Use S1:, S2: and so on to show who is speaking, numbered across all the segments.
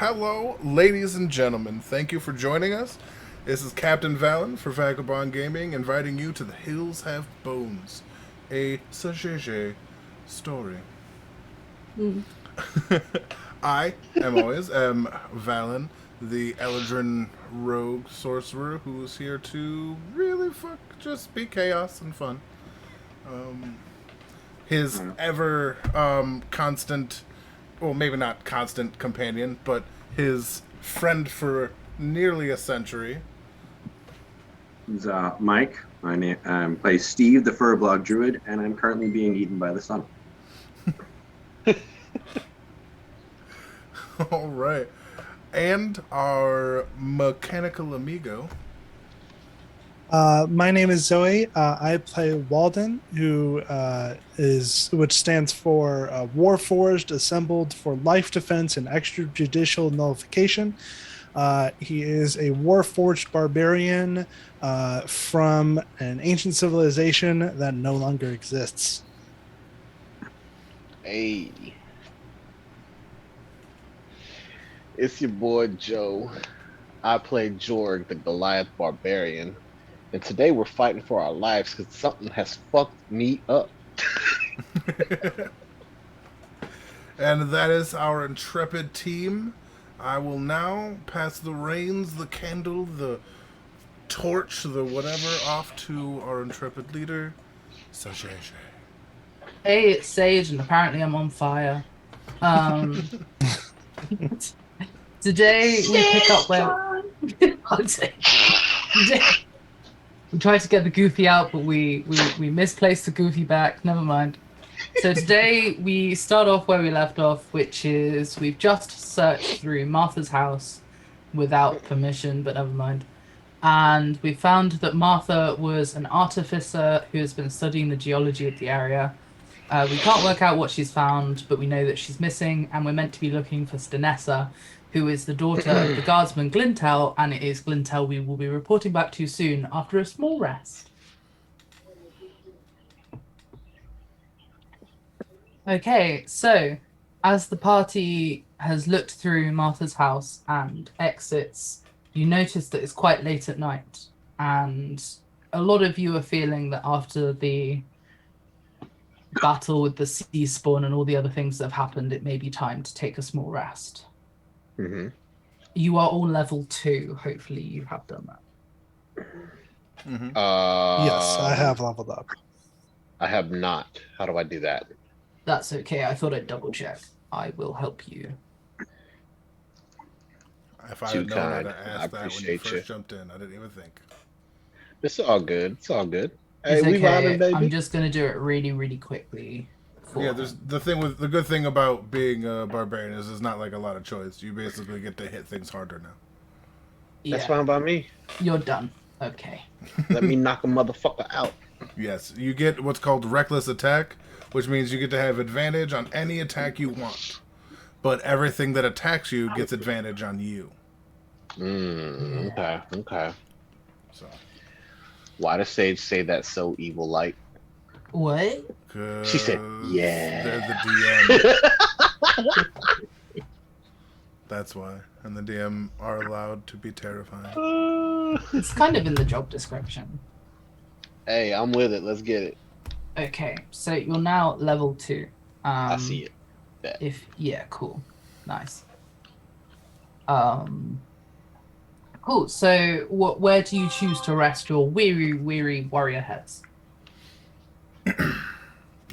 S1: Hello, ladies and gentlemen. Thank you for joining us. This is Captain Valen for Vagabond Gaming, inviting you to The Hills Have Bones, a Sajege story.
S2: Mm.
S1: I, am always, am Valen, the Eldrin rogue sorcerer who is here to really just be chaos and fun. His ever constant, well, maybe not constant companion, but his friend for nearly a century.
S3: This is Mike. I play Steve, the Furblog Druid, and I'm currently being eaten by the sun.
S1: All right. And our mechanical amigo.
S4: My name is Zoe. I play Walden, which stands for Warforged, assembled for life defense and extrajudicial nullification. He is a Warforged barbarian from an ancient civilization that no longer exists.
S5: Hey, it's your boy Joe. I play Jorg, the Goliath Barbarian, and today we're fighting for our lives because something has fucked me up.
S1: And that is our intrepid team. I will now pass the reins, the candle, the torch, the whatever, off to our intrepid leader, Sajege.
S2: Hey, it's Sage, and apparently I'm on fire. Today we pick up where we tried to get the Goofy out, but we misplaced the Goofy back. Never mind. So today we start off where we left off, which is we've just searched through Martha's house without permission, but never mind. And we found that Martha was an artificer who has been studying the geology of the area. We can't work out what she's found, but we know that she's missing, and we're meant to be looking for Stanessa, who is the daughter of the guardsman Glintel, and it is Glintel we will be reporting back to soon after a small rest. Okay, so as the party has looked through Martha's house and exits, you notice that it's quite late at night, and a lot of you are feeling that after the battle with the sea spawn and all the other things that have happened, it may be time to take a small rest.
S5: Mm-hmm.
S2: You are all level 2. Hopefully you have done that.
S4: Yes, I have leveled up.
S5: I have not. How do I do that?
S2: That's okay. I thought I'd double check. I will help you.
S1: If I
S5: Too
S1: had known, I'd
S5: kind.
S1: have
S5: I
S1: asked that when you
S5: appreciate
S1: first
S5: you.
S1: jumped in. I didn't even think.
S5: It's all good. It's all good. Hey,
S2: It's
S5: we
S2: okay.
S5: vibing, baby.
S2: I'm just gonna do it really, really quickly.
S1: Yeah, there's the good thing about being a barbarian is there's not like a lot of choice. You basically get to hit things harder now.
S5: That's fine by me.
S2: You're done. Okay.
S5: Let me knock a motherfucker out.
S1: Yes, you get what's called reckless attack, which means you get to have advantage on any attack you want. But everything that attacks you gets advantage on you.
S5: Okay.
S1: So.
S5: Why does Sage say that so evil like?
S2: What?
S5: She said, yeah.
S1: They're the DM. That's why. And the DM are allowed to be terrifying.
S2: It's kind of in the job description.
S5: Hey, I'm with it. Let's get it.
S2: Okay, so you're now level 2.
S5: I see it.
S2: Cool. Nice. Cool. So where do you choose to rest your weary warrior heads?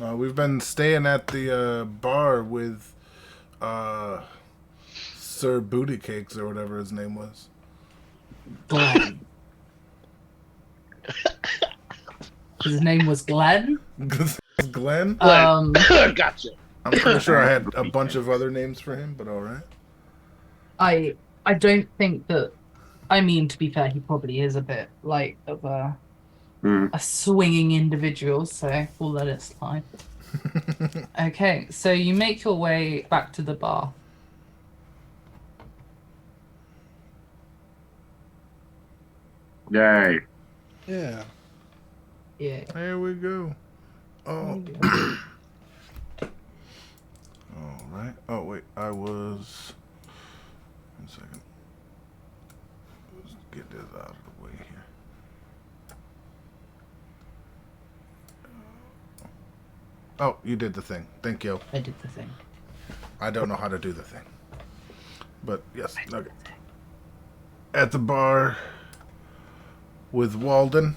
S1: We've been staying at the bar with Sir Booty Cakes or whatever his name was.
S2: Glenn. His name was Glenn?
S1: Glenn?
S5: Gotcha.
S1: I'm pretty sure I had a bunch of other names for him, but alright.
S2: I don't think that... I mean, to be fair, he probably is a bit like of a swinging individual, so we'll let it slide. Okay, so you make your way back to the bar.
S3: Yay.
S4: Yeah.
S2: Yeah.
S1: There we go. Oh. Alright. Oh, wait. I was second. Let's get this out of the way here. Oh, you did the thing. Thank you.
S2: I did the thing.
S1: I don't know how to do the thing. But yes, okay. At the bar with Walden.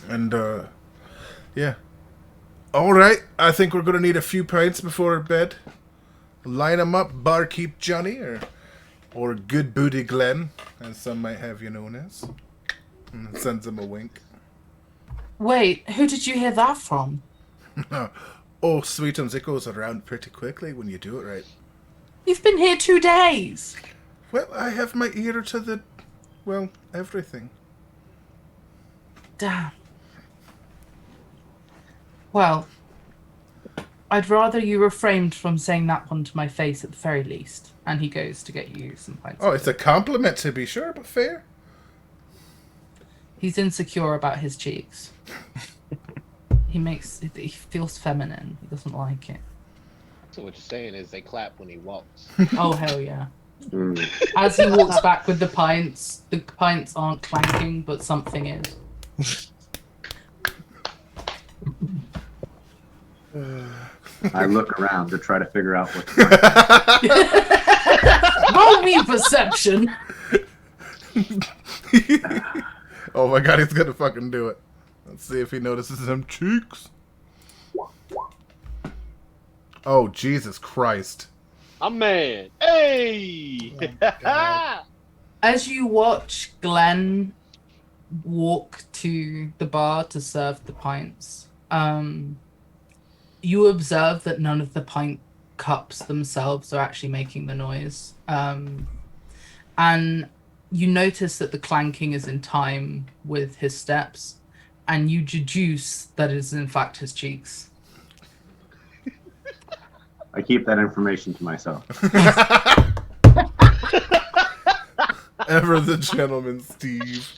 S1: And yeah. All right, I think we're going to need a few pints before bed. Line 'em up, Barkeep Johnny, or Good Booty Glenn, as some might have you known as. And sends him a wink.
S2: Wait, who did you hear that from?
S1: Oh, Sweetums, it goes around pretty quickly when you do it right.
S2: You've been here 2 days.
S1: Well, I have my ear to the, well, everything.
S2: Damn. Well, I'd rather you refrained from saying that one to my face at the very least. And he goes to get you some pints.
S1: Oh, it's a compliment to be sure, but fair.
S2: He's insecure about his cheeks. He feels feminine. He doesn't like it.
S5: So what you're saying is they clap when he walks.
S2: Oh, hell yeah.
S3: Mm.
S2: As he walks back with the pints aren't clanking, but something is.
S3: I look around to try to figure out what's
S2: Roll me perception.
S1: Oh my god, he's gonna fucking do it. Let's see if he notices them cheeks. Oh, Jesus Christ.
S5: I'm mad. Hey!
S4: Oh, God.
S2: As you watch Glenn walk to the bar to serve the pints, you observe that none of the pint cups themselves are actually making the noise. And you notice that the clanking is in time with his steps, and you deduce that it is in fact his cheeks.
S3: I keep that information to myself.
S1: Ever the gentleman, Steve.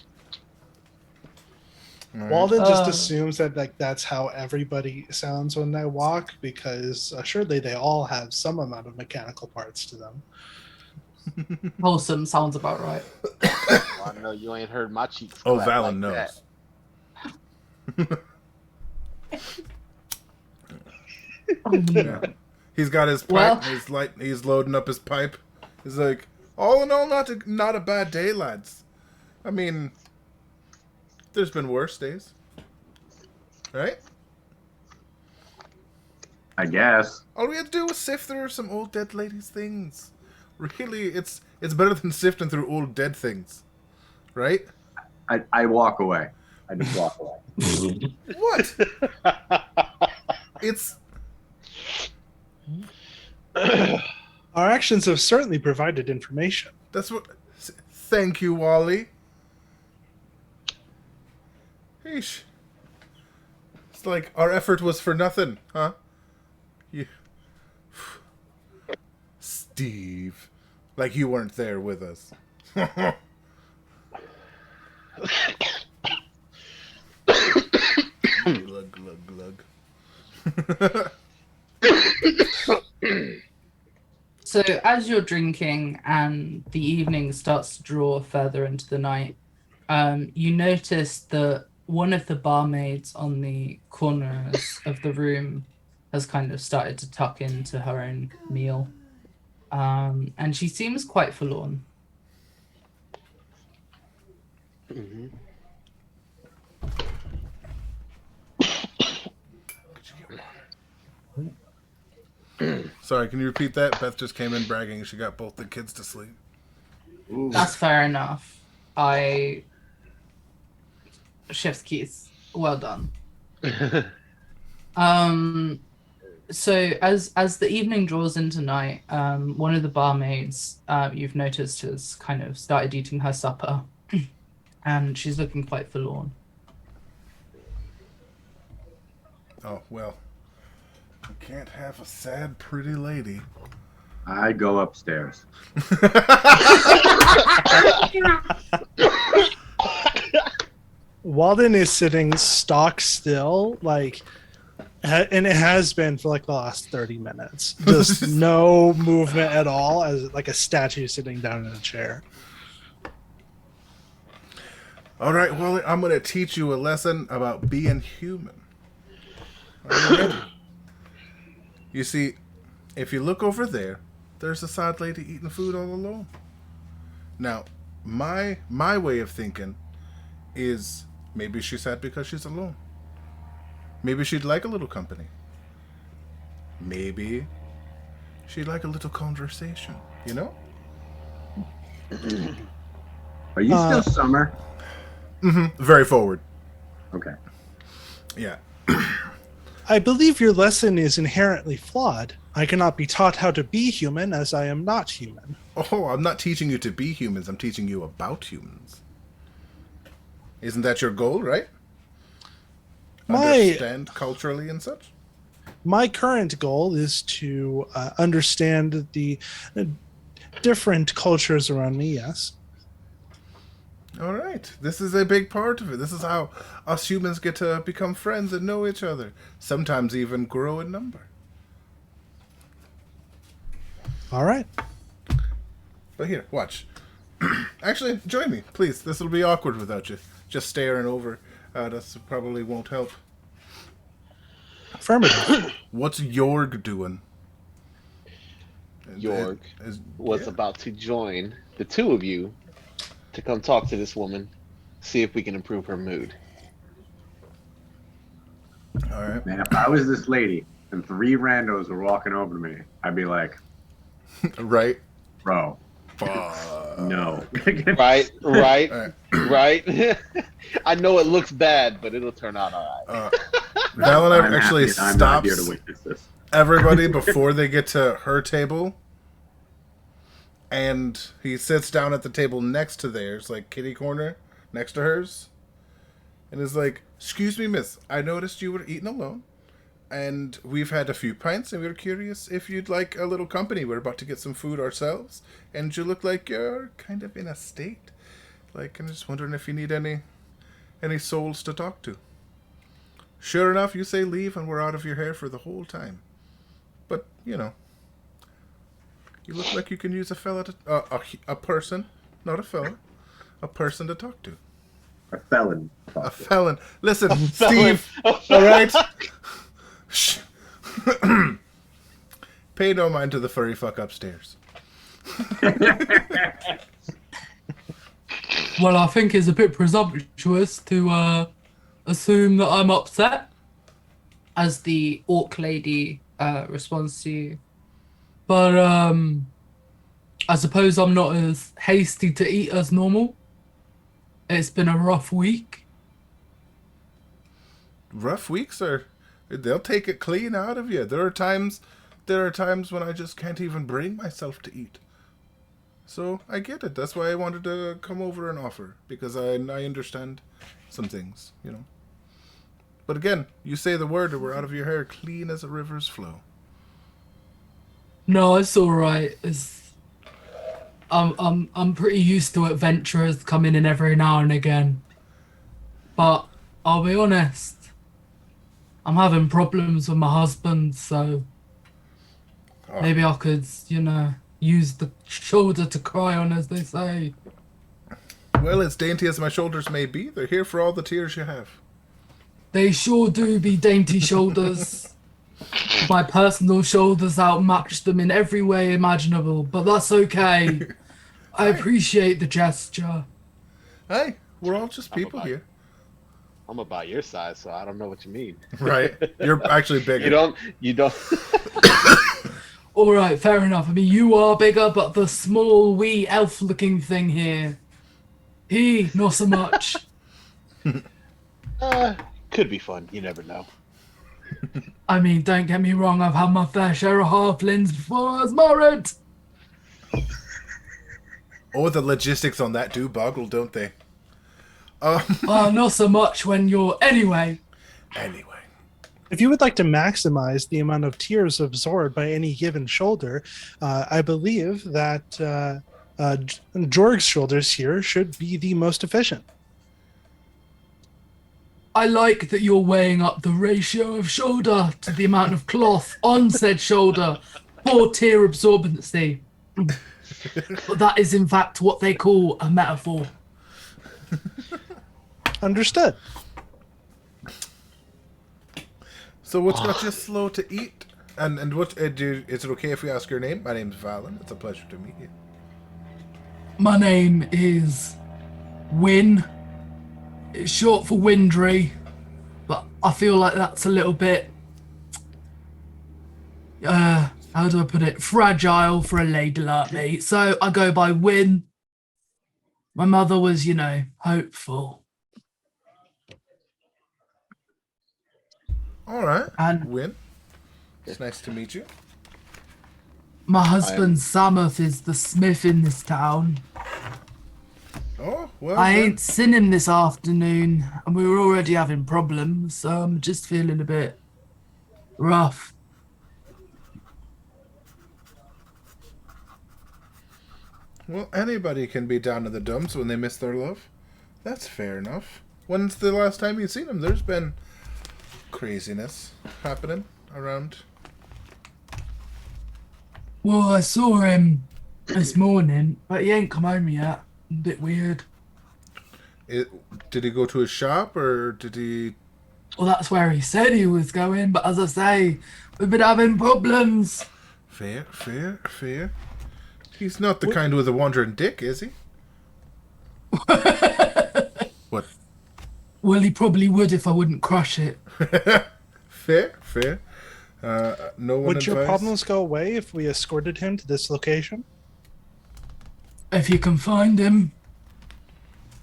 S1: All right.
S4: Walden just assumes that like that's how everybody sounds when they walk, because assuredly they all have some amount of mechanical parts to them.
S2: Wholesome sounds about right.
S5: Well, I know you ain't heard my cheeks.
S1: Oh,
S5: clap
S1: Valen
S5: like
S1: knows.
S5: that.
S1: Yeah. He's got his pipe.
S2: Well-
S1: He's loading up his pipe. He's like, all in all, not a bad day, lads. I mean, there's been worse days, right?
S3: I guess.
S1: All we had to do was sift through some old dead ladies' things. Really, it's better than sifting through old dead things, right?
S3: I walk away. I just walk away.
S1: What? It's
S4: Our actions have certainly provided information.
S1: that's what. Thank you, Wally. Heesh. It's like our effort was for nothing, huh? You, Steve, like you weren't there with us. Glug glug glug.
S2: So as you're drinking and the evening starts to draw further into the night, you notice that one of the barmaids on the corners of the room has kind of started to tuck into her own meal. And she seems quite forlorn.
S5: Mhm.
S1: Sorry, can you repeat that? Beth just came in bragging she got both the kids to sleep.
S3: Ooh.
S2: That's fair enough. Chef's keys. Well done. So as the evening draws into night, one of the barmaids you've noticed has kind of started eating her supper, and she's looking quite forlorn.
S1: Oh, well. You can't have a sad, pretty lady.
S3: I go upstairs.
S4: Walden is sitting stock still, like And it has been for like the last 30 minutes. Just no movement at all, as like a statue sitting down in a chair.
S1: All right, well, I'm going to teach you a lesson about being human. Are you ready? You see, if you look over there, there's a sad lady eating food all alone. Now, my way of thinking is maybe she's sad because she's alone. Maybe she'd like a little company. Maybe she'd like a little conversation, you know?
S3: Are you still Summer?
S1: Very forward.
S3: Okay.
S1: Yeah.
S4: I believe your lesson is inherently flawed. I cannot be taught how to be human as I am not human.
S1: Oh, I'm not teaching you to be humans. I'm teaching you about humans. Isn't that your goal, right? Understand culturally and such?
S4: My current goal is to understand the different cultures around me, yes.
S1: All right. This is a big part of it. This is how us humans get to become friends and know each other. Sometimes even grow in number.
S4: All right.
S1: But here, watch. Actually, join me, please. This will be awkward without you. Just staring over. That probably won't help.
S4: Affirmative.
S1: What's Jorg doing?
S5: Jorg was about to join the two of you to come talk to this woman, see if we can improve her mood.
S1: All right.
S3: Man, if I was this lady and 3 randos were walking over to me, I'd be like,
S1: Right.
S3: bro, no.
S5: Right.
S1: All
S5: Right. I know it looks bad, but it'll turn out all right.
S1: Valentine
S3: I'm
S1: actually
S3: happy I'm not here to
S1: stops
S3: witness this.
S1: everybody before they get to her table. And he sits down at the table next to theirs, like kitty corner, next to hers. And is like, "Excuse me, miss, I noticed you were eating alone. And we've had a few pints, and we were curious if you'd like a little company. We're about to get some food ourselves. And you look like you're kind of in a state. Like, I'm just wondering if you need any souls to talk to." Sure enough, you say leave, and we're out of your hair for the whole time. But, you know, you look like you can use a fella to, a person, not a fella, a person to talk to.
S3: A felon.
S1: A felon. Listen,
S5: felon.
S1: Steve, all right? Shh. Pay no mind to the furry fuck upstairs.
S2: Well, I think it's a bit presumptuous to assume that I'm upset, as the orc lady responds to you. But I suppose I'm not as hasty to eat as normal. It's been a rough week.
S1: Rough weeks they'll take it clean out of you. There are times when I just can't even bring myself to eat. So I get it. That's why I wanted to come over and offer, because I understand some things, you know. But again, you say the word and we're out of your hair clean as a river's flow.
S2: No, it's all right. I'm pretty used to adventurers coming in every now and again. But I'll be honest, I'm having problems with my husband, so maybe I could, use the shoulder to cry on, as they say.
S1: Well, as dainty as my shoulders may be, they're here for all the tears you have.
S2: They sure do be dainty shoulders. My personal shoulders outmatch them in every way imaginable, but that's okay. I appreciate the gesture.
S1: Hey, we're all just people here.
S5: I'm about your size, so I don't know what you mean.
S1: Right. You're actually bigger.
S5: You don't.
S2: All right, fair enough. I mean, you are bigger, but the small, wee, elf-looking thing here, he, not so much.
S5: Could be fun. You never know.
S2: I mean, don't get me wrong, I've had my fair share of halflings before I was married.
S1: Oh, the logistics on that do boggle, don't they?
S2: Not so much when you're... Anyway.
S4: If you would like to maximize the amount of tears absorbed by any given shoulder, I believe that Jorg's shoulders here should be the most efficient.
S2: I like that you're weighing up the ratio of shoulder to the amount of cloth on said shoulder for tear absorbency. But that is in fact what they call a metaphor.
S4: Understood.
S1: So what's got you slow to eat? And what is it okay if we ask your name? My name's Valen. It's a pleasure to meet you.
S2: My name is Win. It's short for Windry, but I feel like that's a little bit, how do I put it, fragile for a lady like me. So I go by Win. My mother was, hopeful.
S1: All right.
S2: And
S1: Win. It's nice to meet you.
S2: my husband, Samuth, is the smith in this town.
S1: Oh, well.
S2: I
S1: then.
S2: ain't seen him this afternoon, and we were already having problems, so I'm just feeling a bit rough.
S1: Well, anybody can be down in the dumps when they miss their love. That's fair enough. When's the last time you've seen him? There's been craziness happening around.
S2: Well, I saw him this morning, but he ain't come home yet. A bit weird.
S1: Did he go to his shop, or did he...
S2: Well, that's where he said he was going, but as I say, we've been having problems.
S1: Fair. He's not the kind with a wandering dick, is he? What?
S2: Well, he probably would if I wouldn't crush it.
S1: Fair. No one
S4: Would your
S1: advised?
S4: problems go away if we escorted him to this location?
S2: If you can find him.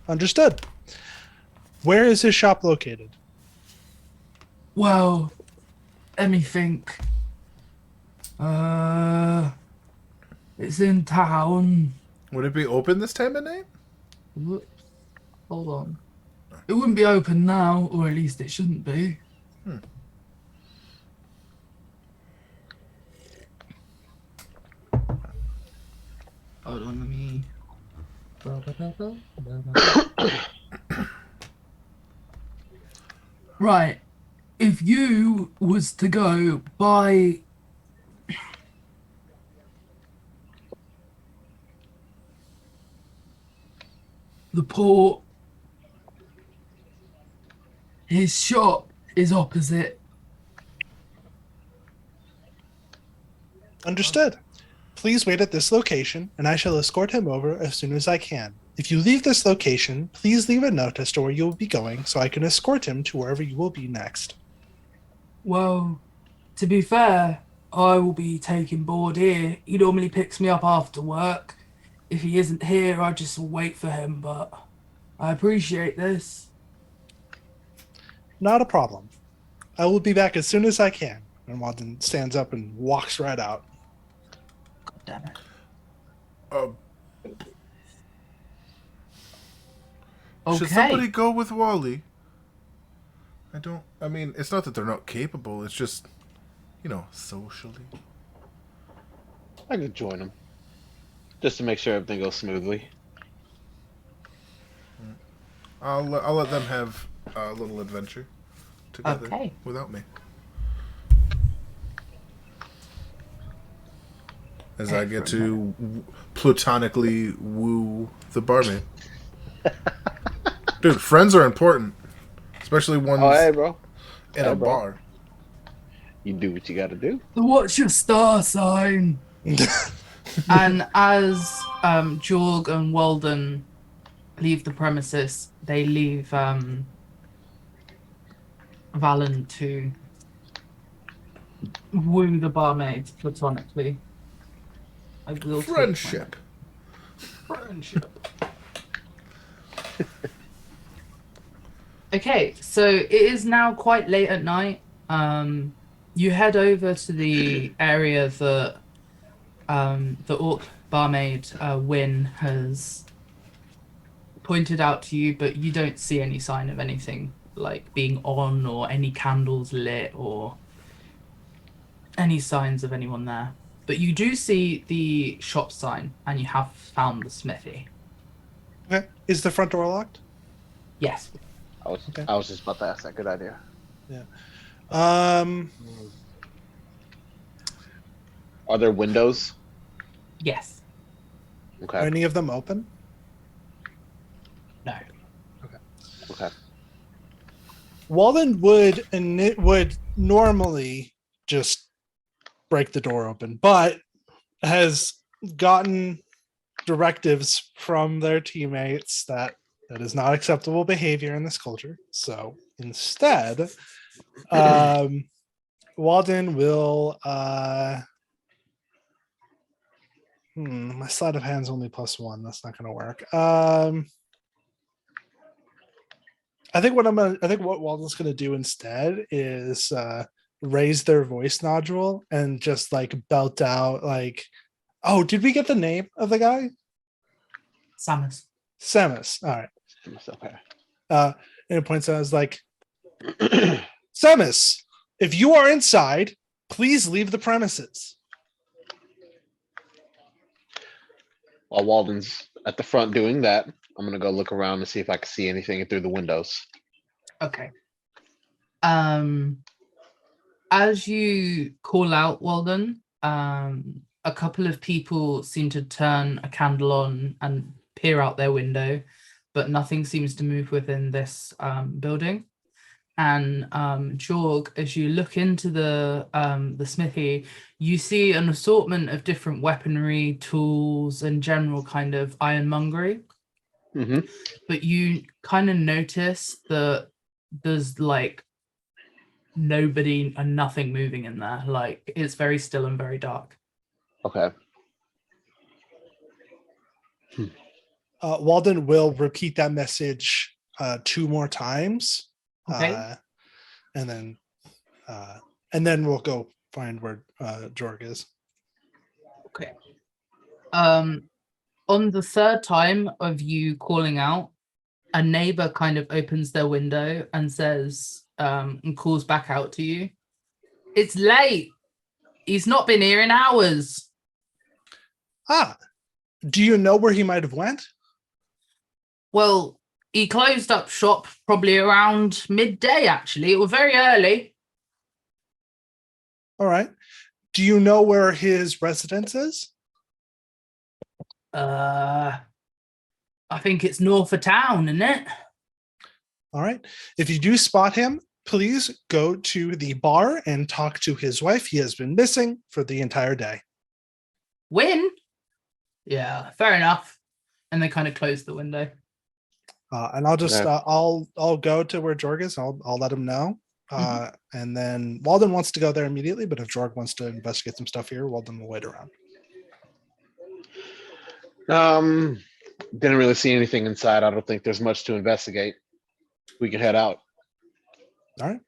S4: Understood. Where is his shop located?
S2: Well, let me think. It's in town.
S1: Would it be open this time of night?
S2: Whoops. Hold on. It wouldn't be open now, or at least it shouldn't be. Hold on, let me... Right. If you was to go by the port, his shop is opposite.
S4: Understood. Please wait at this location, and I shall escort him over as soon as I can. If you leave this location, please leave a note as to where you will be going so I can escort him to wherever you will be next.
S2: Well, to be fair, I will be taking board here. He normally picks me up after work. If he isn't here, I just wait for him, but I appreciate this.
S4: Not a problem. I will be back as soon as I can. And Walden stands up and walks right out.
S2: God damn it.
S1: Should
S2: Okay.
S1: somebody go with Wally? I mean, it's not that they're not capable. It's just, socially.
S5: I could join him. Just to make sure everything goes smoothly.
S1: I'll let them have a little adventure together
S2: Okay.
S1: without me. As I get to platonically woo the barmaid. Dude, friends are important. Especially ones
S5: Oh, hey, bro.
S1: in
S5: hey,
S1: a
S5: bro.
S1: bar.
S5: You do what you gotta do.
S2: So what's your star sign? And as Jorg and Walden leave the premises, they leave Valen to woo the barmaid platonically. I will take my-
S1: Friendship.
S2: Friendship. Okay, so it is now quite late at night. You head over to the area that the orc barmaid Win has pointed out to you, but you don't see any sign of anything like being on or any candles lit or any signs of anyone there. But you do see the shop sign, and you have found the smithy.
S4: Okay. Is the front door locked?
S2: Yes.
S4: Okay.
S5: I was just about to ask that. Good idea.
S4: Um,
S5: Are there windows?
S2: Yes.
S4: are
S5: Okay.
S4: any of them open?
S2: No.
S5: Okay.
S4: Walden would would normally just break the door open, but has gotten directives from their teammates that that is not acceptable behavior in this culture. So instead, Walden will my sleight of hand's only +1. That's not gonna work. I think what Walden's gonna do instead is raise their voice nodule and just like belt out like, oh, did we get the name of the guy?
S2: Samus.
S4: Samus. All right.
S5: Okay.
S4: And it points out as like, Samus, if you are inside, please leave the premises.
S5: While Walden's at the front doing that, I'm gonna go look around and see if I can see anything through the windows.
S2: Okay. As you call out, Walden, a couple of people seem to turn a candle on and peer out their window, but nothing seems to move within this building. And Jorg, as you look into the smithy, you see an assortment of different weaponry, tools, and general kind of ironmongery.
S5: Mm-hmm.
S2: But you kind of notice that there's like nobody and nothing moving in there. Like it's very still and very dark.
S5: Okay.
S4: Walden will repeat that message 2 more times.
S2: Okay.
S4: And then we'll go find where Jorg is.
S2: Okay. On the third time of you calling out, a neighbor kind of opens their window and says, and calls back out to you. It's late. He's not been here in hours.
S4: Ah, do you know where he might have went?
S2: Well, he closed up shop probably around midday, actually. It was very early.
S4: All right. Do you know where his residence is?
S2: I think it's north of town, isn't it?
S4: All right. If you do spot him, please go to the bar and talk to his wife. He has been missing for the entire day.
S2: Win? Yeah, fair enough. And they kind of close the window.
S4: And I'll just
S5: Yeah.
S4: I'll go to where Jorg is. I'll let him know. And then Walden wants to go there immediately, but if Jorg wants to investigate some stuff here, Walden will wait around.
S5: Didn't really see anything inside. I don't think there's much to investigate. We can head out.
S4: All right.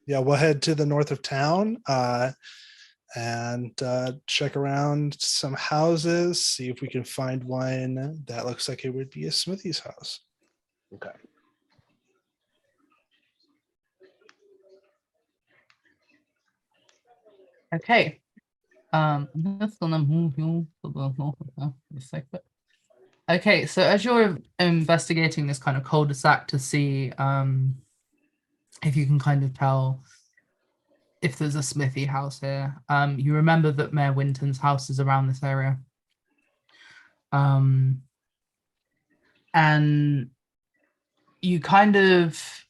S4: Yeah, we'll head to the north of town and check around some houses, see if we can find one that looks like it would be a Smithy's house.
S5: Okay.
S2: Okay. I'm just gonna move you to the north of the sector. Okay, so as you're investigating this kind of cul-de-sac to see if you can kind of tell if there's a Smithy house here, you remember that Mayor Winton's house is around this area. And you kind of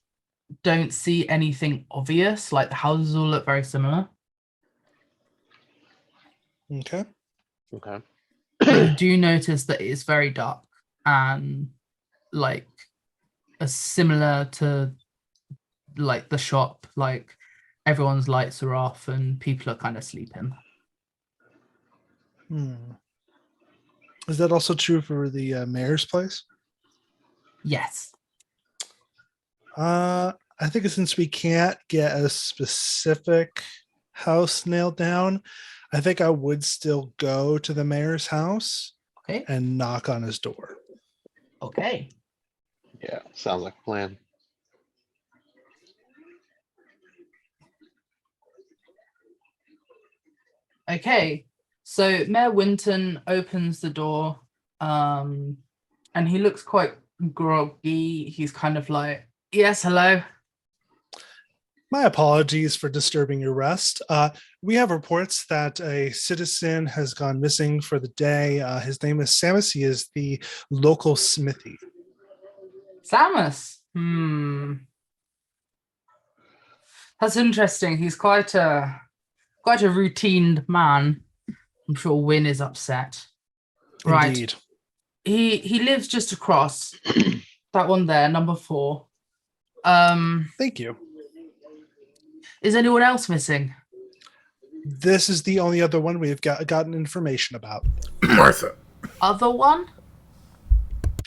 S2: don't see anything obvious, like the houses all look very similar.
S4: Okay.
S5: Okay.
S2: But you do notice that it's very dark and like similar to like the shop, like everyone's lights are off and people are kind of sleeping.
S4: Is that also true for the mayor's place?
S2: Yes.
S4: I think since we can't get a specific house nailed down, I think I would still go to the mayor's house
S2: Okay.
S4: and knock on his door.
S2: Okay.
S5: Yeah, sounds like a plan.
S2: Okay. So Mayor Winton opens the door, and he looks quite groggy. He's kind of like, yes, hello.
S4: My apologies for disturbing your rest. We have reports that a citizen has gone missing for the day. His name is Samus. He is the local smithy.
S2: Samus. That's interesting. He's quite a routine man. I'm sure Win is upset. Right.
S4: Indeed.
S2: He lives just across. That one there, number 4.
S4: Thank you.
S2: Is anyone else missing?
S4: This is the only other one we've gotten information about.
S1: Martha.
S2: Other one?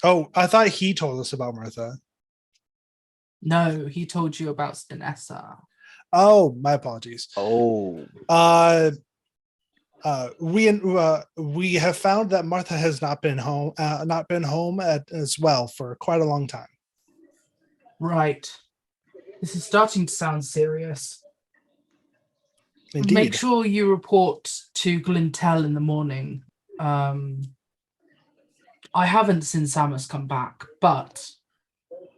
S4: Oh, I thought he told us about Martha.
S2: No, he told you about Stanessa.
S4: Oh, my apologies.
S5: Oh,
S4: We have found that Martha has not been home as well for quite a long time.
S2: Right. This is starting to sound serious.
S4: Indeed.
S2: Make sure you report to Glintel in the morning. I haven't seen Samus come back, but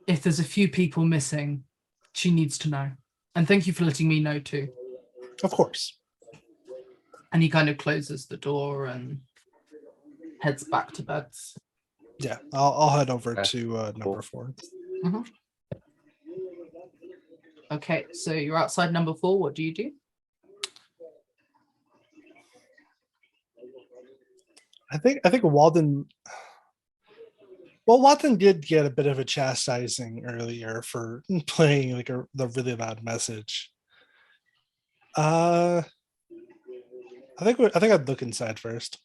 S2: if there's a few people missing, she needs to know. And thank you for letting me know too.
S4: Of course.
S2: And he kind of closes the door and heads back to bed.
S4: Yeah, I'll head over
S5: Okay.
S4: to number 4.
S2: Okay, so you're outside number 4. What do you do?
S4: I think Walden. Well, Walden did get a bit of a chastising earlier for playing like the really loud message. I think I'd look inside first.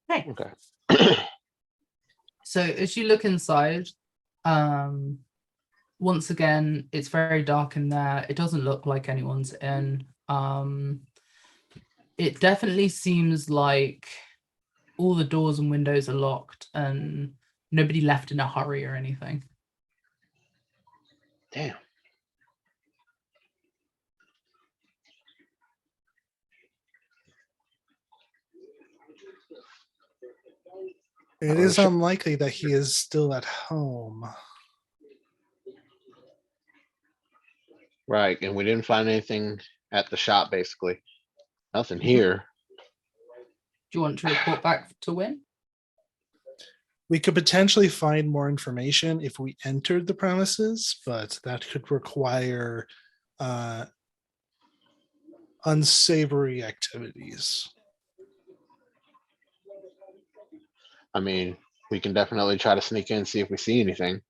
S2: Hey.
S5: okay.
S2: So as you look inside, once again, it's very dark in there. It doesn't look like anyone's in. It definitely seems like all the doors and windows are locked and nobody left in a hurry or anything.
S5: Damn.
S4: It
S5: Oh,
S4: is
S5: shit.
S4: unlikely that he is still at home.
S5: Right, and we didn't find anything at the shop, basically. Nothing here.
S2: Do you want to report back to Win?
S4: We could potentially find more information if we entered the premises, but that could require unsavory activities.
S5: I mean, we can definitely try to sneak in and see if we see anything.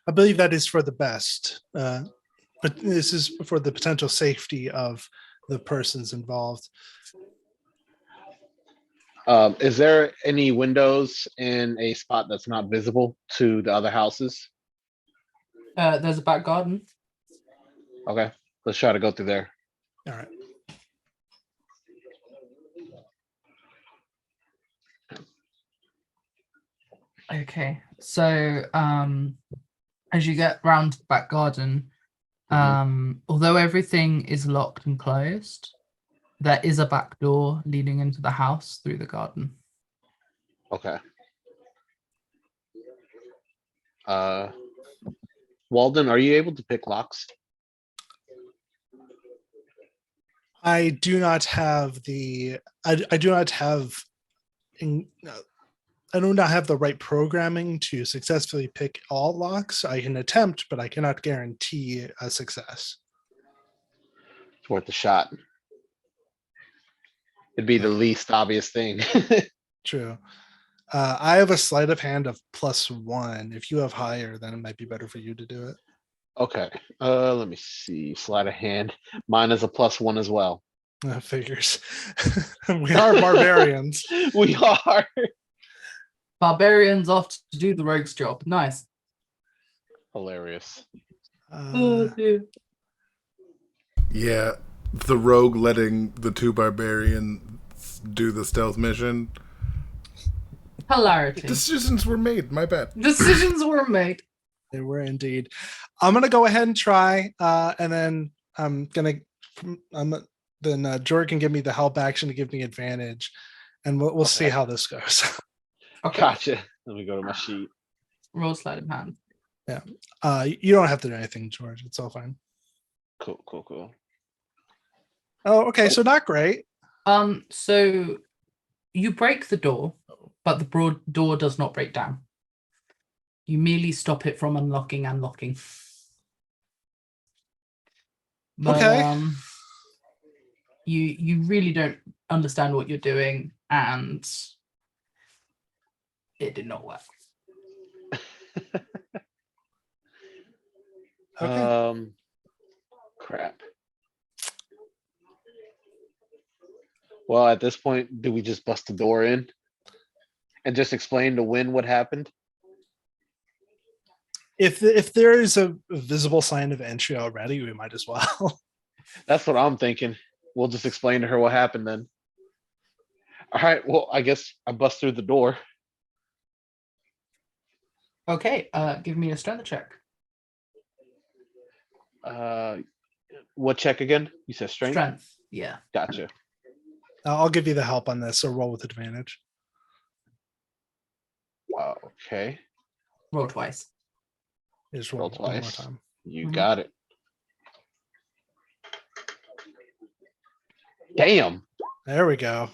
S4: I believe that is for the best, but this is for the potential safety of the persons involved.
S5: Is there any windows in a spot that's not visible to the other houses?
S2: There's a back garden.
S5: Okay, let's try to go through there.
S4: All right.
S2: Okay, so as you get round to the back garden, although everything is locked and closed, there is a back door leading into the house through the garden.
S5: Okay. Walden, are you able to pick locks?
S4: I do not have the. I do not have. I do not have the right programming to successfully pick all locks. I can attempt, but I cannot guarantee a success.
S5: It's worth a shot. It'd be the least obvious thing.
S4: True. I have a sleight of hand of +1. If you have higher, then it might be better for you to do it.
S5: Okay. Let me see. Sleight of hand. Mine is a +1 as well.
S4: Figures. We are barbarians.
S5: We are.
S2: Barbarians off to do the rogue's job. Nice.
S5: Hilarious.
S2: Dear.
S1: Yeah, the rogue letting the 2 barbarians do the stealth mission.
S2: Hilarity.
S1: Decisions were made. My bad.
S2: Decisions were made.
S4: They were indeed. I'm gonna go ahead and try, and then then Jorg can give me the help action to give me advantage, and we'll see
S5: Okay.
S4: how this goes.
S2: Okay.
S5: Gotcha. Let me go to my sheet.
S2: Roll sleight of hand.
S4: You don't have to do anything, George. It's all fine.
S5: Cool.
S4: Oh, okay. So not great.
S2: So you break the door, but the broad door does not break down. You merely stop it from unlocking and locking. But,
S4: Okay.
S2: you really don't understand what you're doing, and it did not work.
S4: Okay.
S5: Crap. Well, at this point, do we just bust the door in and just explain to Win what happened?
S4: If there is a visible sign of entry already, we might as well.
S5: That's what I'm thinking. We'll just explain to her what happened then. All right. Well, I guess I bust through the door.
S2: Okay, give me a strength check.
S5: What check again? You said strength?
S2: Strength, yeah.
S5: Gotcha.
S4: I'll give you the help on this, so roll with advantage.
S5: Okay.
S2: Roll twice.
S4: Just
S5: Roll
S4: roll one more
S5: twice.
S4: time.
S5: You
S2: Mhm.
S5: got it. Damn.
S4: There we go.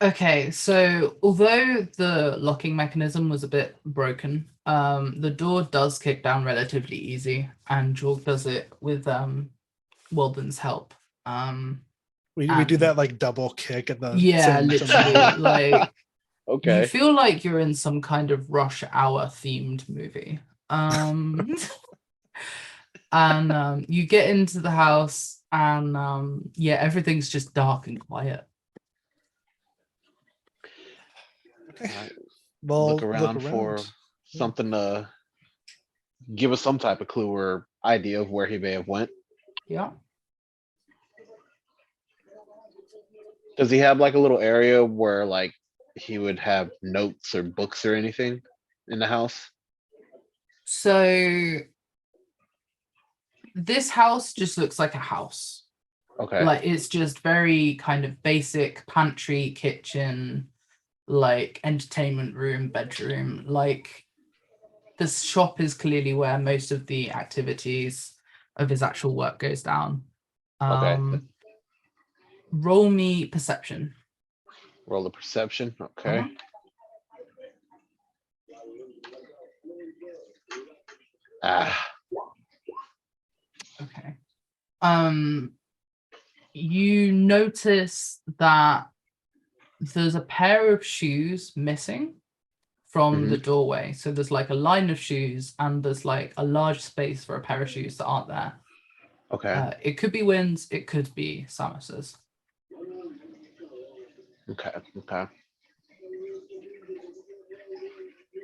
S2: Okay, so although the locking mechanism was a bit broken, the door does kick down relatively easy, and Jorg does it with Walden's help.
S4: We do
S2: And-
S4: that like double kick at the
S2: Yeah,
S4: same
S2: literally,
S4: time.
S2: like you
S5: Okay.
S2: feel like you're in some kind of Rush Hour themed movie. And you get into the house, and yeah, everything's just dark and quiet.
S4: Okay.
S5: All right.
S4: Well,
S5: Look around for something to give us some type of clue or idea of where he may have went.
S2: Yeah.
S5: Does he have like a little area where like he would have notes or books or anything in the house?
S2: So this house just looks like a house.
S5: Okay.
S2: Like it's just very kind of basic pantry, kitchen, like entertainment room, bedroom. Like this shop is clearly where most of the activities of his actual work goes down.
S5: Okay.
S2: Roll me perception.
S5: Roll the perception. Okay.
S2: Uh-huh.
S5: Ah,
S2: Okay. You notice that there's a pair of shoes missing from the doorway. So there's like a line of shoes, and there's like a large space for a pair of shoes that aren't there.
S5: okay.
S2: It could be Wynn's, it could be Samus's.
S5: Okay. Okay.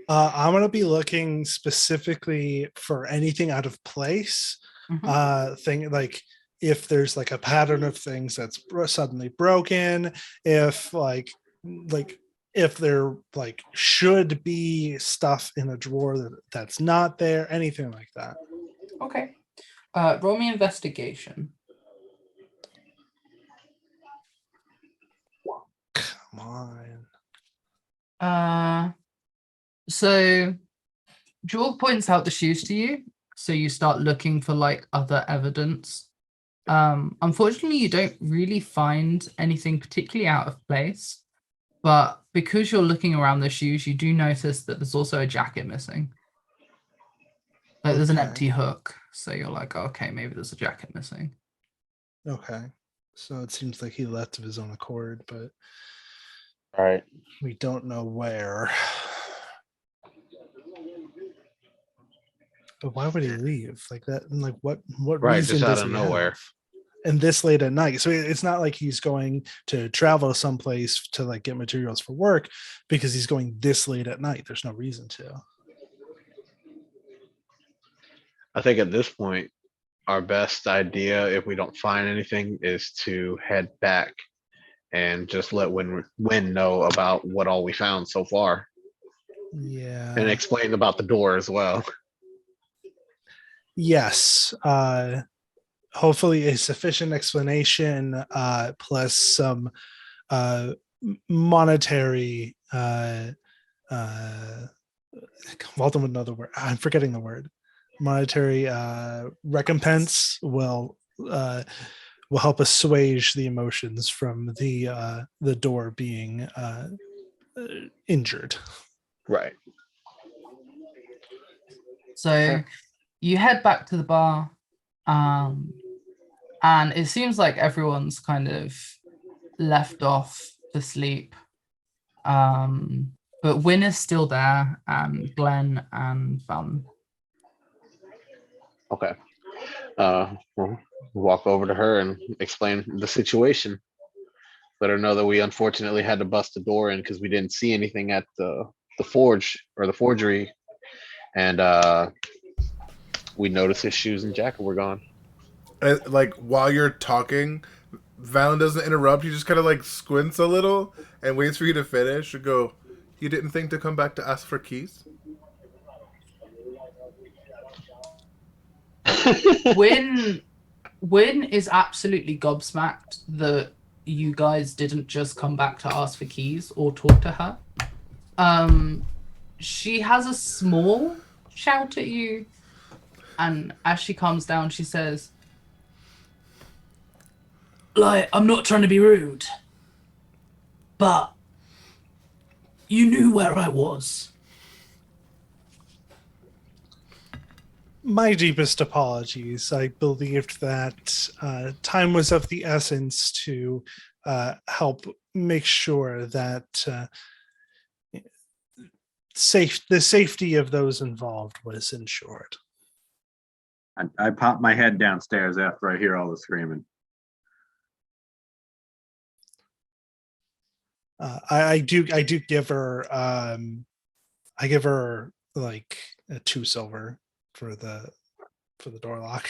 S4: I'm gonna be looking specifically for anything out of place. Thing like if there's like a pattern of things that's suddenly broken, if if there like should be stuff in a drawer that's not there, anything like that.
S2: Okay. Roll me investigation.
S4: Come on.
S2: So Jorg points out the shoes to you, so you start looking for like other evidence. Unfortunately, you don't really find anything particularly out of place, but because you're looking around the shoes, you do notice that there's also a jacket missing. Like there's an
S4: Okay.
S2: empty hook, so you're like, okay, maybe there's a jacket missing.
S4: Okay. So it seems like he left of his own accord, but
S5: All right.
S4: we don't know where. But why would he leave like that? And like what
S5: Right,
S4: reason
S5: just out
S4: does
S5: of
S4: he
S5: nowhere.
S4: have? And this late at night. So it's not like he's going to travel someplace to like get materials for work because he's going this late at night. There's no reason to.
S5: I think at this point, our best idea, if we don't find anything, is to head back and just let Win know about what all we found so far,
S4: Yeah.
S5: and explain about the door as well.
S4: Yes. Hopefully a sufficient explanation plus some monetary Walden would know the word. I'm forgetting the word. Monetary recompense will help assuage the emotions from the door being injured.
S5: Right.
S2: So you head back to the bar, and it seems like everyone's kind of left off to sleep. But Win is still there, and Glenn and Van.
S5: Okay. We'll walk over to her and explain the situation. Let her know that we unfortunately had to bust the door in because we didn't see anything at the forge or the forgery, and we noticed his shoes and jacket were gone.
S1: Like while you're talking, Valen doesn't interrupt. He just kind of like squints a little and waits for you to finish and go, "You didn't think to come back to ask for keys?"
S2: Win is absolutely gobsmacked that you guys didn't just come back to ask for keys or talk to her. She has a small shout at you, and as she calms down, she says, "Like, I'm not trying to be rude, but you knew where I was."
S4: My deepest apologies. I believed that time was of the essence to help make sure that the safety of those involved was ensured.
S3: I pop my head downstairs after I hear all the screaming.
S4: I do give her I give her like 2 silver for the door lock.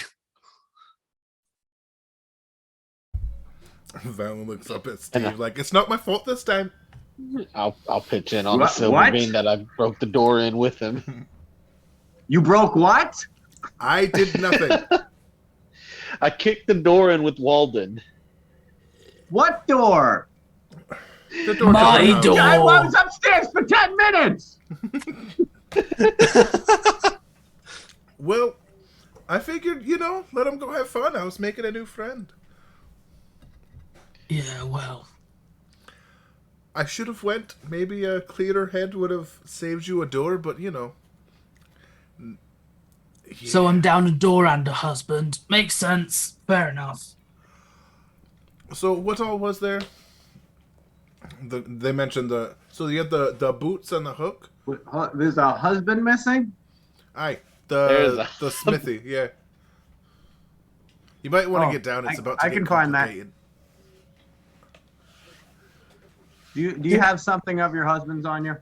S1: Valen looks up at Steve like, "It's not my fault this time."
S5: I'll pitch in on the
S3: What?
S5: silver
S3: What?
S5: bean that I broke the door in with him.
S3: You broke what?
S1: I did nothing.
S5: I kicked the door in with Walden.
S3: What door?
S1: The door to
S2: My
S1: the house.
S2: door.
S3: I was upstairs for 10 minutes.
S1: Well, I figured, let him go have fun. I was making a new friend.
S2: Yeah, well.
S1: I should have went. Maybe a clearer head would have saved you a door, but Yeah.
S2: So I'm down a door and a husband. Makes sense. Fair enough.
S1: So what all was there? They mentioned so you had the boots and the hook.
S3: There's a husband missing?
S1: Aye,
S5: There's
S1: the smithy. Yeah. You might want to get down. It's about to
S3: I
S1: get
S3: can find that.
S1: complicated.
S3: Do you have something of your husband's on you?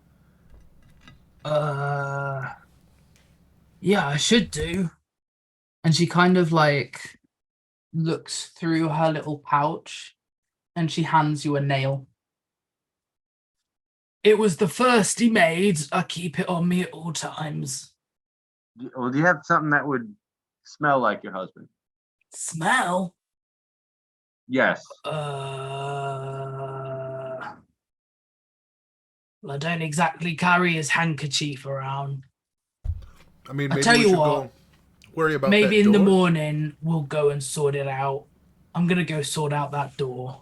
S2: Yeah, I should do. And she kind of like looks through her little pouch and she hands you a nail. It was the first he made. I keep it on me at all times.
S3: Well, do you have something that would smell like your husband?
S2: Smell?
S3: Yes.
S2: Well, I don't exactly carry his handkerchief around.
S1: I mean,
S2: I'll
S1: maybe
S2: tell
S1: we
S2: you
S1: should
S2: what,
S1: go worry about
S2: maybe
S1: that
S2: in the
S1: door.
S2: morning we'll go and sort it out. I'm gonna go sort out that door.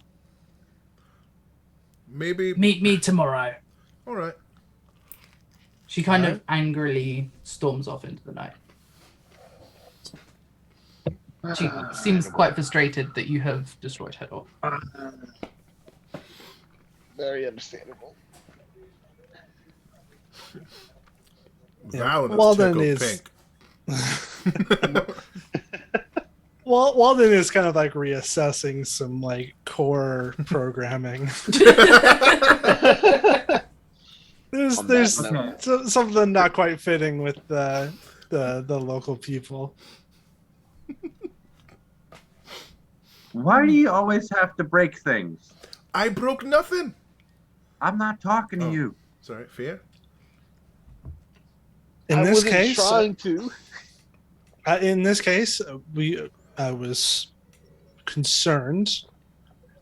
S1: Maybe.
S2: Meet me tomorrow.
S1: All right.
S2: She kind of angrily storms off into the night. She seems quite frustrated that you have destroyed her door.
S5: Very understandable.
S1: Valen
S4: Walden
S1: is
S4: is-
S1: pink.
S4: Well, Walden is kind of like reassessing some like core programming. There's something not quite fitting with the local people.
S3: Why do you always have to break things?
S1: I broke nothing.
S3: I'm not talking to
S1: Oh.
S3: you.
S1: Sorry, Fia.
S4: In this
S5: wasn't
S4: case,
S5: trying to.
S4: I was concerned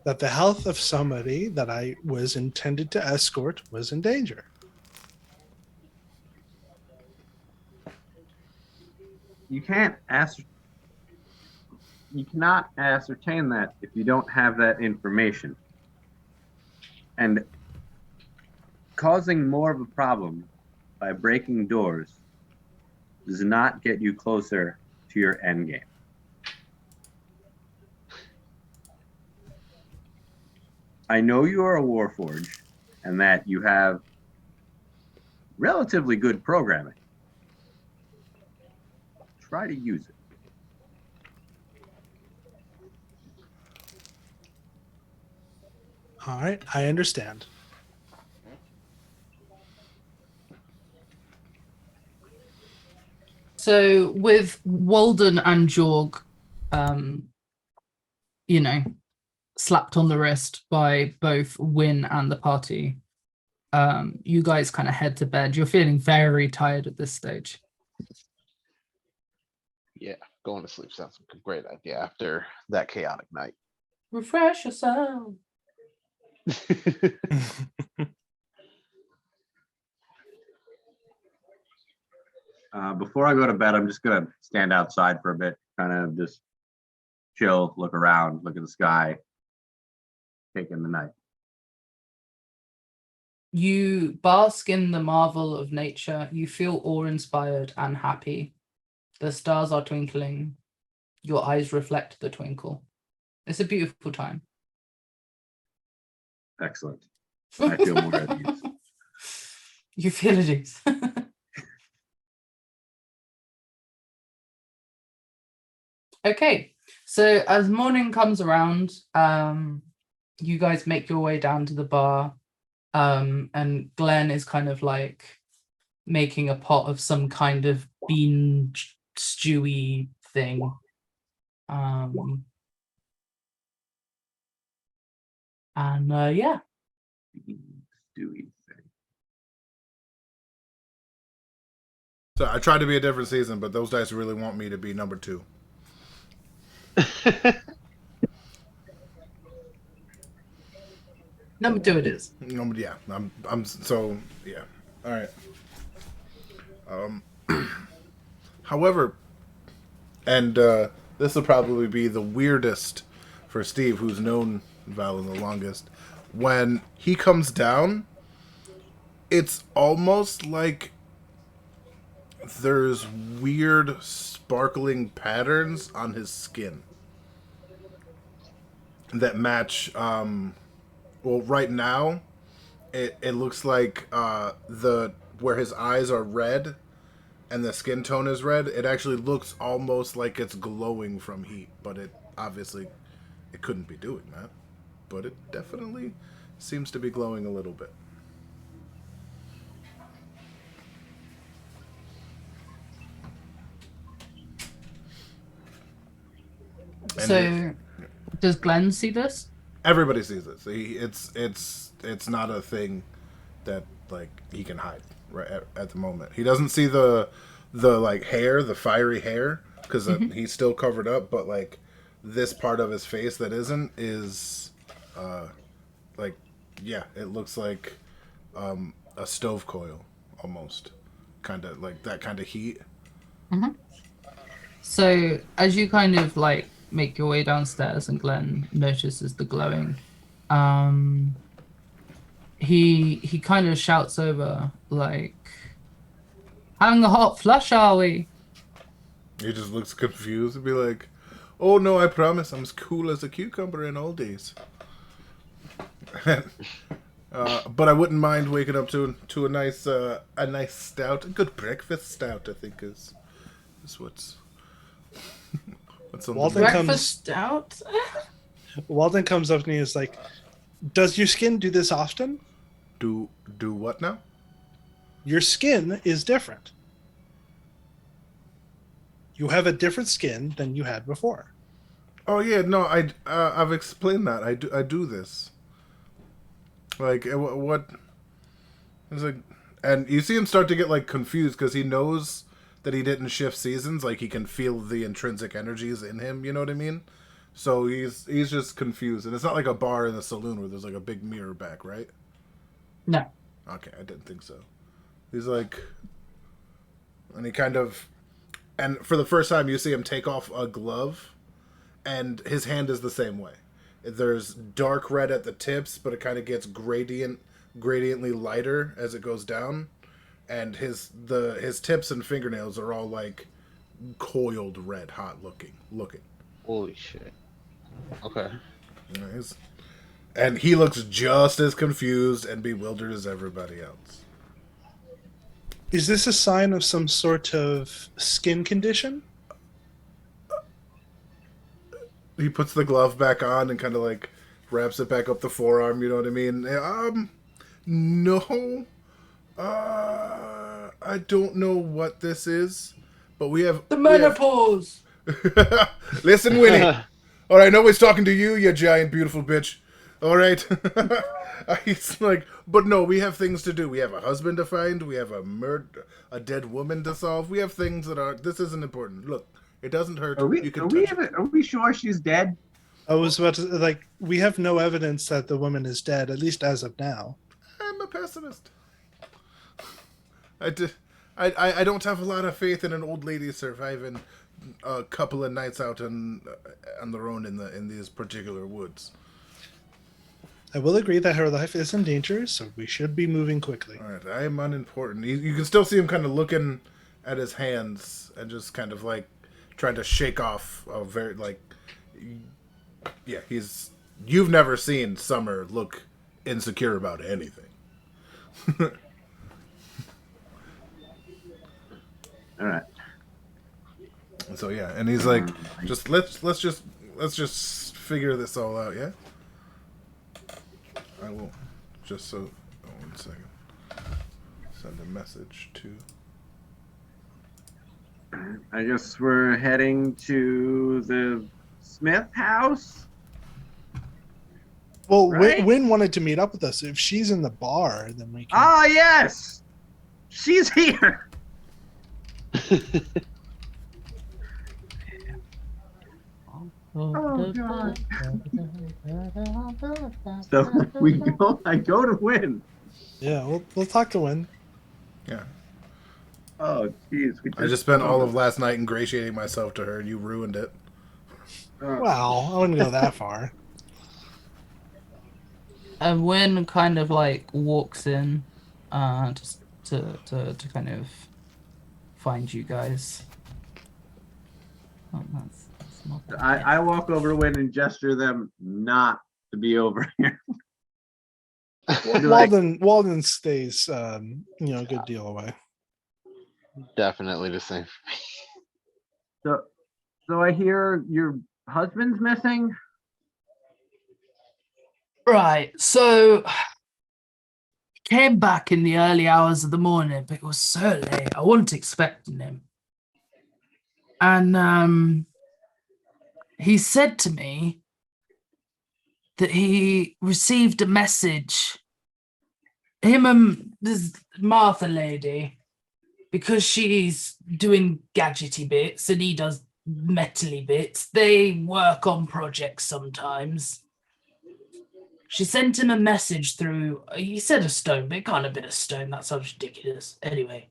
S4: that the health of somebody that I was intended to escort was in danger.
S3: You cannot ascertain that if you don't have that information. And causing more of a problem by breaking doors does not get you closer to your end game. I know you are a Warforged and that you have relatively good programming. Try to use it.
S4: All right, I understand.
S2: So with Walden and Jorg, you know, slapped on the wrist by both Win and the party, you guys kind of head to bed. You're feeling very tired at this stage.
S5: Yeah, going to sleep sounds like a great idea after that chaotic night.
S2: Refresh yourself.
S3: Before I go to bed, I'm just gonna stand outside for a bit, kind of just chill, look around, look at the sky, take in the night.
S2: You bask in the marvel of nature. You feel awe-inspired and happy. The stars are twinkling. Your eyes reflect the twinkle. It's a beautiful time.
S3: Excellent. I feel more at ease.
S2: You feel at ease. Okay, so as morning comes around, you guys make your way down to the bar, and Glenn is kind of like making a pot of some kind of bean stewy thing. Yeah.
S3: Stewie thing.
S1: So I tried to be a different season, but those dice really want me to be number 2.
S2: Number 2 it is.
S1: No, yeah, I'm so yeah. All right. However, and this will probably be the weirdest for Steve, who's known Valen the longest. When he comes down, it's almost like there's weird sparkling patterns on his skin that match. Well, right now, it looks like the where his eyes are red and the skin tone is red. It actually looks almost like it's glowing from heat, but it obviously it couldn't be doing that. But it definitely seems to be glowing a little bit. And
S2: So, does Glenn see this?
S1: everybody sees it. So it's not a thing that like he can hide right at the moment. He doesn't see the like hair, the fiery hair, because he's still covered up. But like this part of his face that isn't is like yeah, it looks like a stove coil almost, kind of like that kind of heat.
S2: So as you kind of like make your way downstairs and Glenn notices the glowing, he kind of shouts over like, having a hot flush, are we?
S1: He just looks confused and be like, "Oh no, I promise, I'm as cool as a cucumber in old days." But I wouldn't mind waking up to a nice stout, a good breakfast stout. I think is what's on
S4: Walden
S1: the
S2: Breakfast
S4: comes-
S2: stout?
S4: Walden comes up to me and is like, "Does your skin do this often?
S1: do what now?
S4: Your skin is different. You have a different skin than you had before."
S1: Oh yeah, no, I've explained that. I do this. Like what? It's like, and you see him start to get like confused because he knows that he didn't shift seasons. Like he can feel the intrinsic energies in him. You know what I mean? So he's just confused, and it's not like a bar in a saloon where there's like a big mirror back, right?
S2: No.
S1: Okay, I didn't think so. He's like, and he kind of, and for the first time you see him take off a glove, and his hand is the same way. There's dark red at the tips, but it kind of gets gradiently lighter as it goes down, and his tips and fingernails are all like coiled red, hot looking.
S5: Holy shit. Okay.
S1: And he looks just as confused and bewildered as everybody else.
S4: Is this a sign of some sort of skin condition?
S1: He puts the glove back on and kind of like wraps it back up the forearm. You know what I mean? No. I don't know what this is, but we have
S2: The menopause!
S1: Listen, Winnie. All right, nobody's talking to you, you giant beautiful bitch. All right. He's like, but no, we have things to do. We have a husband to find. We have a dead woman to solve. We have things that are. This isn't important. Look, it doesn't hurt.
S3: Are we sure she's dead?
S4: I was about to like. We have no evidence that the woman is dead, at least as of now.
S1: I'm a pessimist. I don't have a lot of faith in an old lady surviving a couple of nights out on their own in these particular woods.
S4: I will agree that her life is in danger, so we should be moving quickly.
S1: All right, I am unimportant. You can still see him kind of looking at his hands and just kind of like trying to shake off a very like, yeah, you've never seen Summer look insecure about anything.
S3: All right.
S1: So yeah, and he's like, just let's just figure this all out, yeah. I will just so. Oh, 1 second. Send a message to.
S3: I guess we're heading to the Smith house.
S4: Well,
S3: Right?
S4: Wynn wanted to meet up with us. If she's in the bar, then we can.
S3: Ah, yes, she's here. Oh, God. So I go to win.
S4: Yeah, we'll talk to Wynn.
S1: Yeah,
S3: Oh, jeez.
S1: I just spent all of last night ingratiating myself to her, and you ruined it.
S4: Well, I wouldn't go that far.
S2: And Wynn kind of like walks in, just to kind of find you guys. Oh, that's not that bad.
S3: I walk over to Win and gesture them not to be over here. Like,
S4: Walden stays, a good deal away.
S5: Definitely the same.
S3: so I hear your husband's missing.
S2: Right, so came back in the early hours of the morning, but it was so late. I wasn't expecting him. And he said to me that he received a message. Him and this Martha lady, because she's doing gadgety bits and he does metally bits, they work on projects sometimes. She sent him a message through, he said a stone, but it can't have been a stone. That sounds ridiculous. Anyway,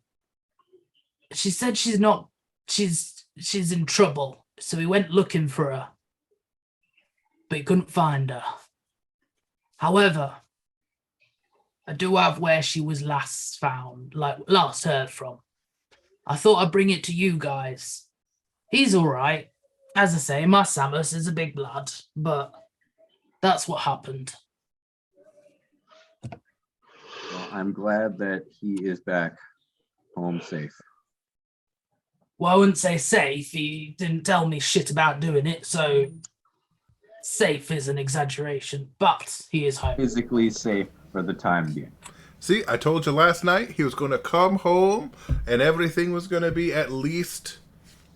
S2: she said she's in trouble. So he went looking for her, but he couldn't find her. However, I do have where she was last found, like last heard from. I thought I'd bring it to you guys. He's all right. As I say, my Samus is a big blood, but that's what happened.
S3: Well, I'm glad that he is back home safe.
S2: Well, I wouldn't say safe. He didn't tell me shit about doing it, so safe is an exaggeration, but he is home.
S3: Physically safe for the time being.
S1: See, I told you last night he was going to come home and everything was going to be at least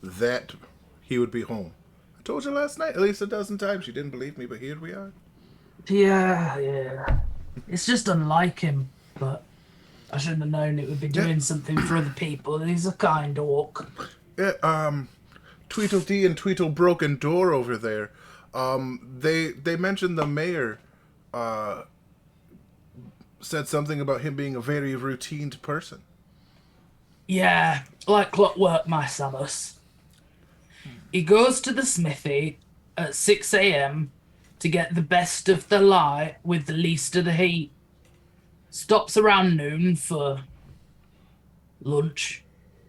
S1: that he would be home. I told you last night at least a dozen times. You didn't believe me, but here we are.
S2: Yeah. It's just unlike him, but I shouldn't have known it would be doing something for other people. He's a kind orc.
S1: Yeah, Tweedledee and Tweedle Broken Door over there. They mentioned the mayor said something about him being a very routine person.
S2: Yeah, like clockwork, my Samus. He goes to the smithy at 6 a.m. to get the best of the light with the least of the heat. Stops around noon for lunch,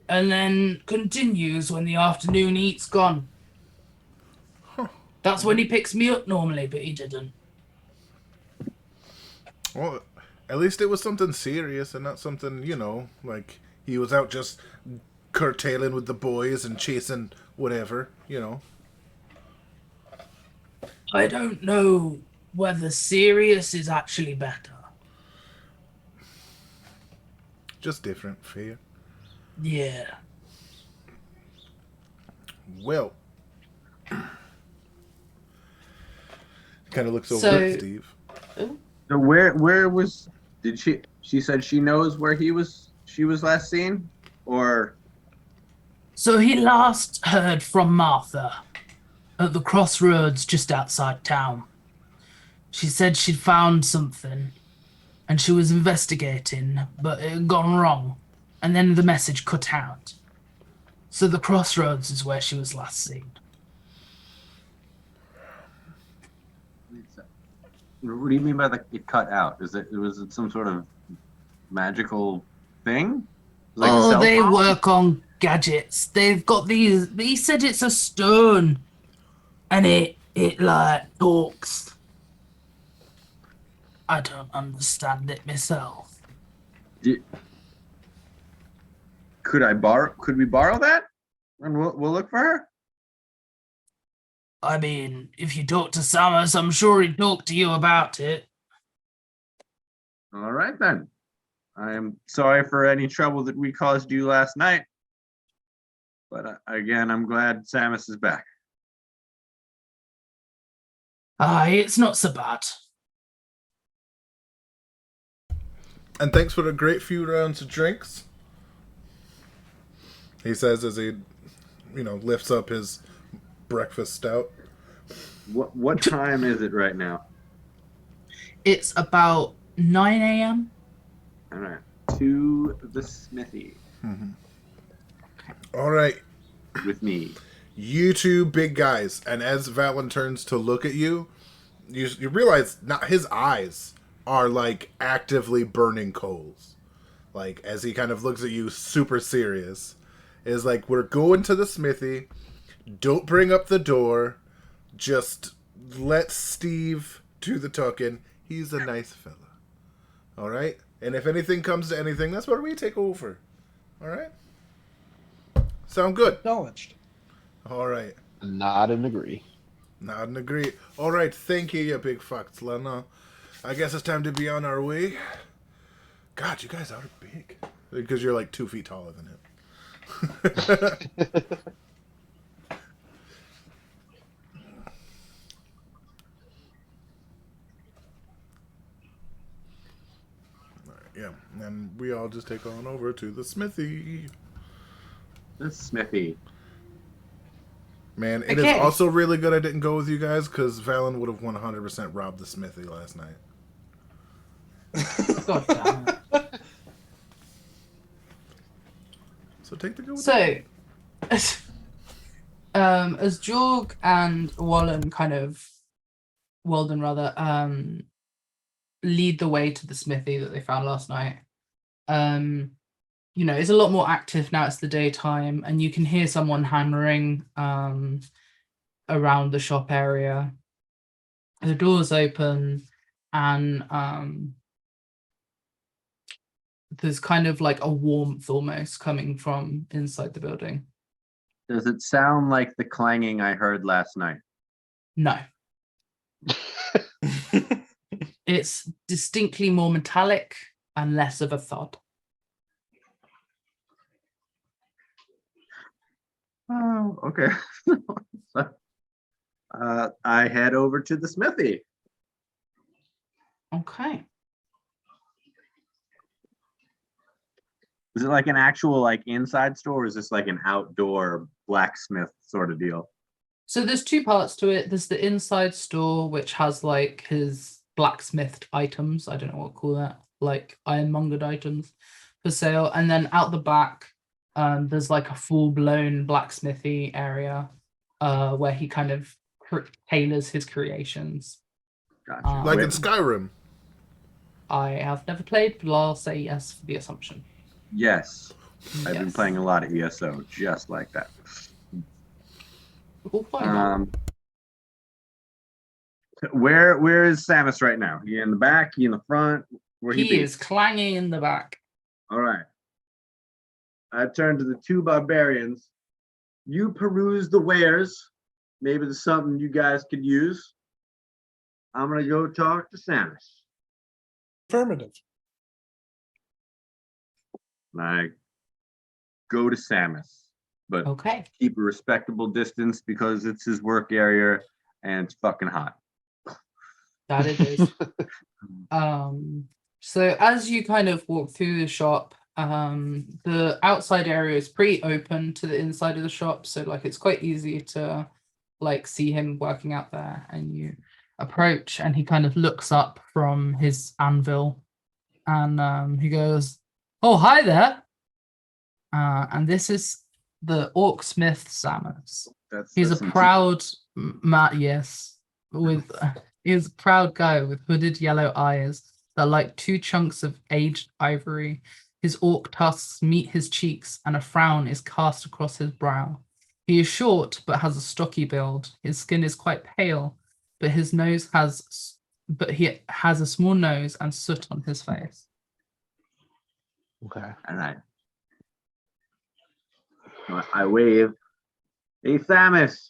S2: and then continues when the afternoon heat's gone. That's when he picks me up normally, but he didn't.
S1: Well, at least it was something serious and not something, like he was out just curtailing with the boys and chasing whatever.
S2: I don't know whether serious is actually better.
S1: Just different for you.
S2: Yeah.
S1: Well, kind of looks over
S2: So-
S1: at Steve.
S3: So where was did she said she knows where she was last seen? Or
S2: So he last heard from Martha at the crossroads just outside town. She said she'd found something and she was investigating, but it had gone wrong. And then the message cut out. So the crossroads is where she was last seen.
S3: what do you mean by it cut out? Was it some sort of magical thing? Like a
S2: Oh,
S3: cell
S2: they
S3: phone?
S2: work on gadgets. They've got these. He said it's a stone, and it like talks. I don't understand it myself.
S3: Could we borrow that? And we'll look for her?
S2: I mean, if you talk to Samus, I'm sure he'd talk to you about it.
S3: All right then. I am sorry for any trouble that we caused you last night. But again, I'm glad Samus is back.
S2: Aye, it's not so bad.
S1: And thanks for the great few rounds of drinks. He says as he, lifts up his breakfast stout.
S3: What time is it right now?
S2: It's about 9 a.m.
S3: All right. To the smithy
S1: All right,
S3: with me.
S1: you two big guys. And as Valen turns to look at you, you realize not his eyes are like actively burning coals. Like as he kind of looks at you, super serious, is like, we're going to the smithy. Don't bring up the door. Just let Steve do the talking. He's a nice fella. All right? And if anything comes to anything, that's where we take over. All right? Sound good?
S4: Acknowledged.
S1: All right.
S5: Nod and agree.
S1: Nod and agree. All right. Thank you, you big fucks, Lena. I guess it's time to be on our way. God, you guys are big. Because you're like 2 feet taller than him. Yeah, and we all just take on over to the smithy.
S3: The smithy.
S1: Man, it is
S2: Okay.
S1: also really good I didn't go with you guys because Valen would have 100% robbed the smithy last night.
S2: God damn it.
S1: So take the go with
S2: So, as Jorg and Walden lead the way to the smithy that they found last night. It's a lot more active now. It's the daytime, and you can hear someone hammering around the shop area. The doors open, and there's kind of like a warmth almost coming from inside the building.
S3: Does it sound like the clanging I heard last night?
S2: No. It's distinctly more metallic and less of a thud.
S3: Oh, okay. I head over to the smithy.
S2: Okay.
S3: Is it like an actual inside store, or is this like an outdoor blacksmith sort of deal?
S2: So there's two parts to it. There's the inside store, which has like his blacksmithed items. I don't know what to call that, like ironmongered items for sale. And then out the back, there's like a full-blown blacksmithy area where he kind of tailors his creations.
S3: Gotcha.
S1: Like
S3: Wait,
S1: in Skyrim.
S2: I have never played, but I'll say yes for the assumption.
S3: yes. I've been
S2: Yes.
S3: playing a lot of ESO just like that.
S2: We'll find out.
S3: Where is Samus right now? He in the back? He in the front? Where
S2: He
S3: be?
S2: is clanging in the back.
S3: All right. I turn to the two barbarians. You peruse the wares. Maybe there's something you guys could use. I'm gonna go talk to Samus.
S4: Affirmative.
S3: And I go to Samus, but
S2: Okay.
S3: keep a respectable distance because it's his work area and it's fucking hot.
S2: That it is. So as you kind of walk through the shop, the outside area is pretty open to the inside of the shop, so like it's quite easy to like see him working out there. And you approach, and he kind of looks up from his anvil, and he goes, "Oh, hi there!" And this is the orc smith Samus. He's
S3: That's
S2: a proud yes, with he's a proud guy with hooded yellow eyes that are like two chunks of aged ivory. His orc tusks meet his cheeks, and a frown is cast across his brow. He is short but has a stocky build. His skin is quite pale, but he has a small nose and soot on his face.
S5: Okay.
S3: all right. I wave. Hey Samus.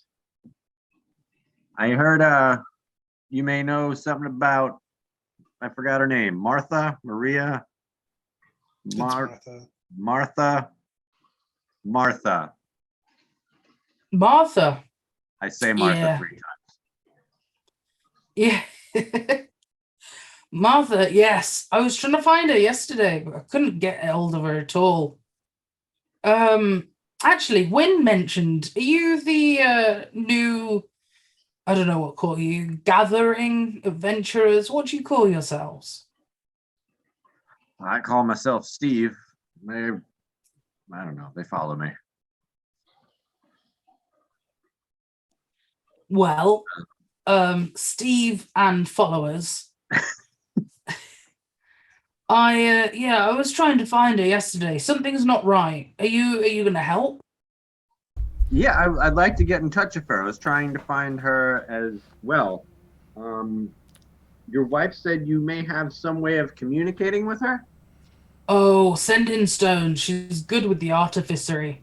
S3: I heard you may know something about, I forgot her name. Martha? Maria?
S4: It's
S3: Martha.
S4: Martha.
S3: Martha.
S2: Martha.
S3: I say Martha
S2: Yeah.
S3: 3 times.
S2: Yeah. Martha, yes. I was trying to find her yesterday, but I couldn't get hold of her at all. Actually, Wynn mentioned, are you the new, I don't know what to call you, gathering adventurers? What do you call yourselves?
S3: I call myself Steve. I don't know. They follow me.
S2: Well, Steve and followers. I was trying to find her yesterday. Something's not right. Are you gonna help?
S3: Yeah, I'd like to get in touch with her. I was trying to find her as well. Your wife said you may have some way of communicating with her?
S2: Oh, send in stone. She's good with the artificery.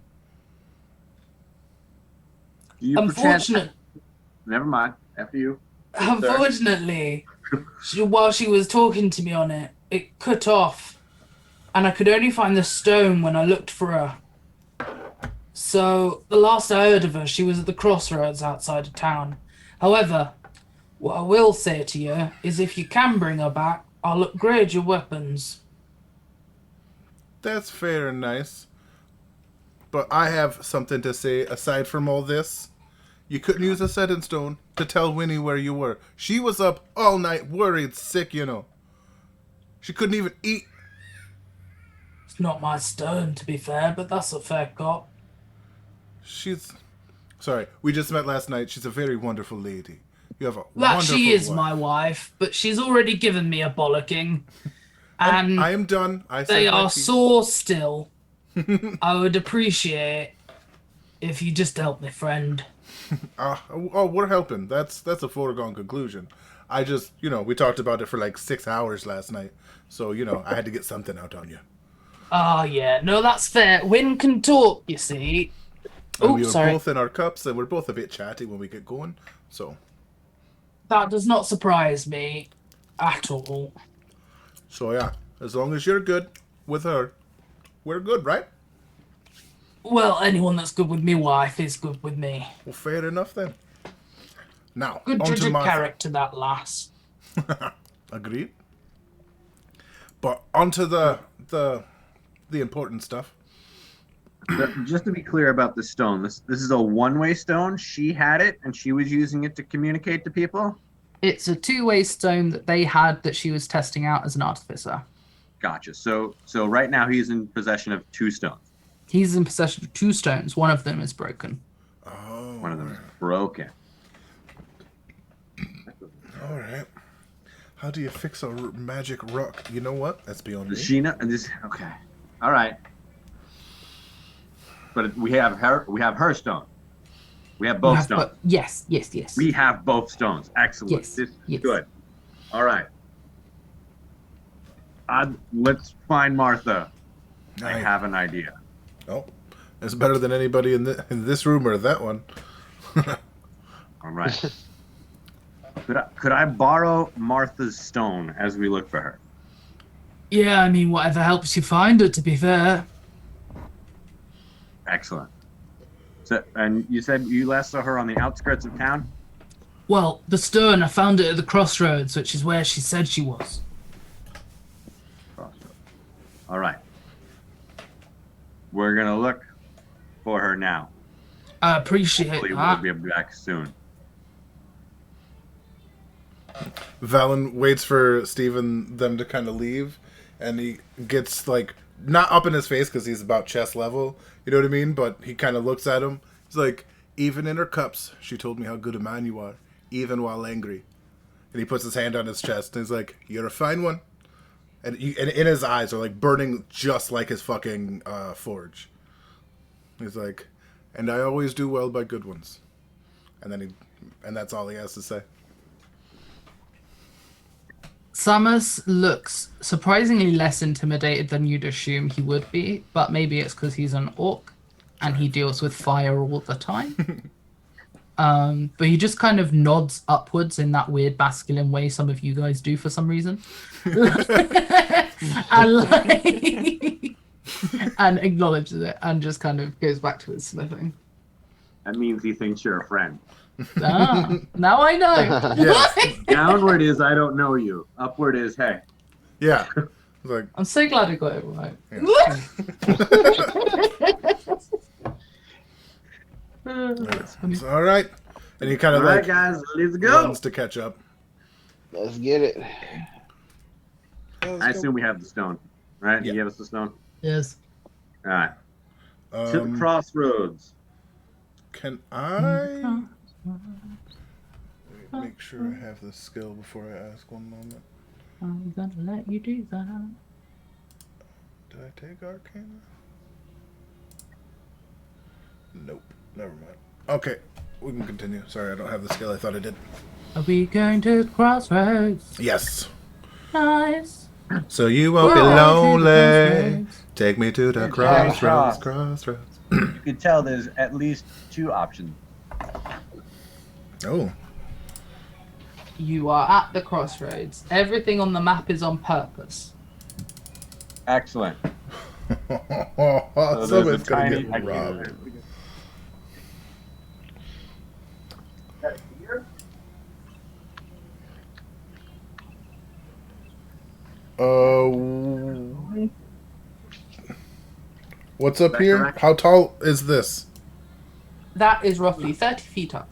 S3: Do you
S2: Unfortunate,
S3: Never mind. After you.
S2: unfortunately, while she was talking to me on it, it cut off, and I could only find the stone when I looked for her. So the last I heard of her, she was at the crossroads outside of town. However, what I will say to you is, if you can bring her back, I'll upgrade your weapons.
S1: That's fair and nice. But I have something to say aside from all this. You couldn't use a setting stone to tell Winnie where you were. She was up all night, worried, sick, you know. She couldn't even eat.
S2: It's not my stone, to be fair, but that's a fair cop.
S1: She's... Sorry, we just met last night. She's a very wonderful lady. You have a
S2: That
S1: wonderful
S2: she is
S1: wife.
S2: my wife, but she's already given me a bollocking. And
S1: I am done. I said
S2: they
S1: my
S2: are
S1: piece.
S2: sore still. I would appreciate if you just help me, friend.
S1: Oh, we're helping. That's a foregone conclusion. I just, we talked about it for like 6 hours last night. So, I had to get something out on you.
S2: Oh, yeah. No, that's fair. Wynn can talk, you see.
S1: And
S2: Oh,
S1: we were
S2: sorry.
S1: both in our cups, and we're both a bit chatty when we get going. So
S2: That does not surprise me at all.
S1: yeah, as long as you're good with her, we're good, right?
S2: Well, anyone that's good with me wife is good with me.
S1: Well, fair enough then. Now,
S2: Good
S1: on
S2: judge
S1: to
S2: of
S1: Martha.
S2: character, that lass.
S1: Agreed. But onto the important stuff.
S3: Just to be clear about the stone, this is a one-way stone. She had it, and she was using it to communicate to people.
S2: It's a two-way stone that they had that she was testing out as an artificer.
S3: Gotcha. So right now he's in possession of 2 stones.
S2: He's in possession of 2 stones. One of them is broken.
S1: Oh,
S3: One of them is broken.
S1: all right. How do you fix a magic rock? You know what? That's beyond me.
S3: Does she know? Okay. All right. But we have her. We have her stone. We have both stones.
S2: Yes.
S3: We have both stones. Excellent.
S2: Yes,
S3: This is
S2: yes.
S3: good. All right. Let's find Martha. I
S1: Nice.
S3: have an idea.
S1: Oh, it's better than anybody in this room or that one.
S3: All right. Could I borrow Martha's stone as we look for her?
S2: Yeah, I mean, whatever helps you find her, to be fair.
S3: Excellent. So, and you said you last saw her on the outskirts of town?
S2: Well, the stone, I found it at the crossroads, which is where she said she was.
S3: All right. We're going to look for her now.
S2: I appreciate
S3: Hopefully
S2: that.
S3: we'll be back soon.
S1: Valen waits for Steven them to kind of leave, and he gets like not up in his face because he's about chest level, you know what I mean? But he kind of looks at him. He's like, "Even in her cups, she told me how good a man you are, even while angry." And he puts his hand on his chest and he's like, "You're a fine one." And in his eyes are like burning just like his fucking forge. He's like, "And I always do well by good ones." And that's all he has to say.
S2: Samus looks surprisingly less intimidated than you'd assume he would be, but maybe it's because he's an orc and he deals with fire all the time. But he just kind of nods upwards in that weird masculine way some of you guys do for some reason. and, like, and acknowledges it and just kind of goes back to his smithing.
S3: That means he thinks you're a friend.
S2: Ah, now I know.
S1: Yeah.
S3: Downward is I don't know you. Upward is hey.
S1: Yeah. He's like,
S2: I'm so glad I got it right. That's funny.
S1: "It's all right." And he kind
S3: All
S1: of
S3: right,
S1: like
S3: guys, let's go.
S1: runs to catch up.
S5: Let's get it.
S3: I assume we have the stone, right?
S1: Yeah.
S3: You gave us the stone.
S2: Yes.
S3: All right. To the
S1: Um,
S3: crossroads.
S1: can I make sure I have the skill before I ask? One moment.
S2: I'm gonna let you do that.
S1: Did I take Arcana? Nope. Never mind. Okay, we can continue. Sorry, I don't have the skill. I thought I did.
S2: Are we going to the crossroads?
S1: Yes.
S2: Nice.
S1: So you won't be
S2: We're all to the
S1: lonely.
S2: crossroads.
S1: Take me to the
S6: Very
S1: crossroads.
S6: cross.
S1: Crossroads.
S6: You can tell there's at least 2 options.
S1: Oh.
S2: You are at the crossroads. Everything on the map is on purpose.
S3: Excellent.
S1: Someone's gonna
S3: tiny-
S1: get robbed. What's up
S3: That
S1: here?
S3: correct?
S1: How tall is this?
S2: That is roughly 30 feet up.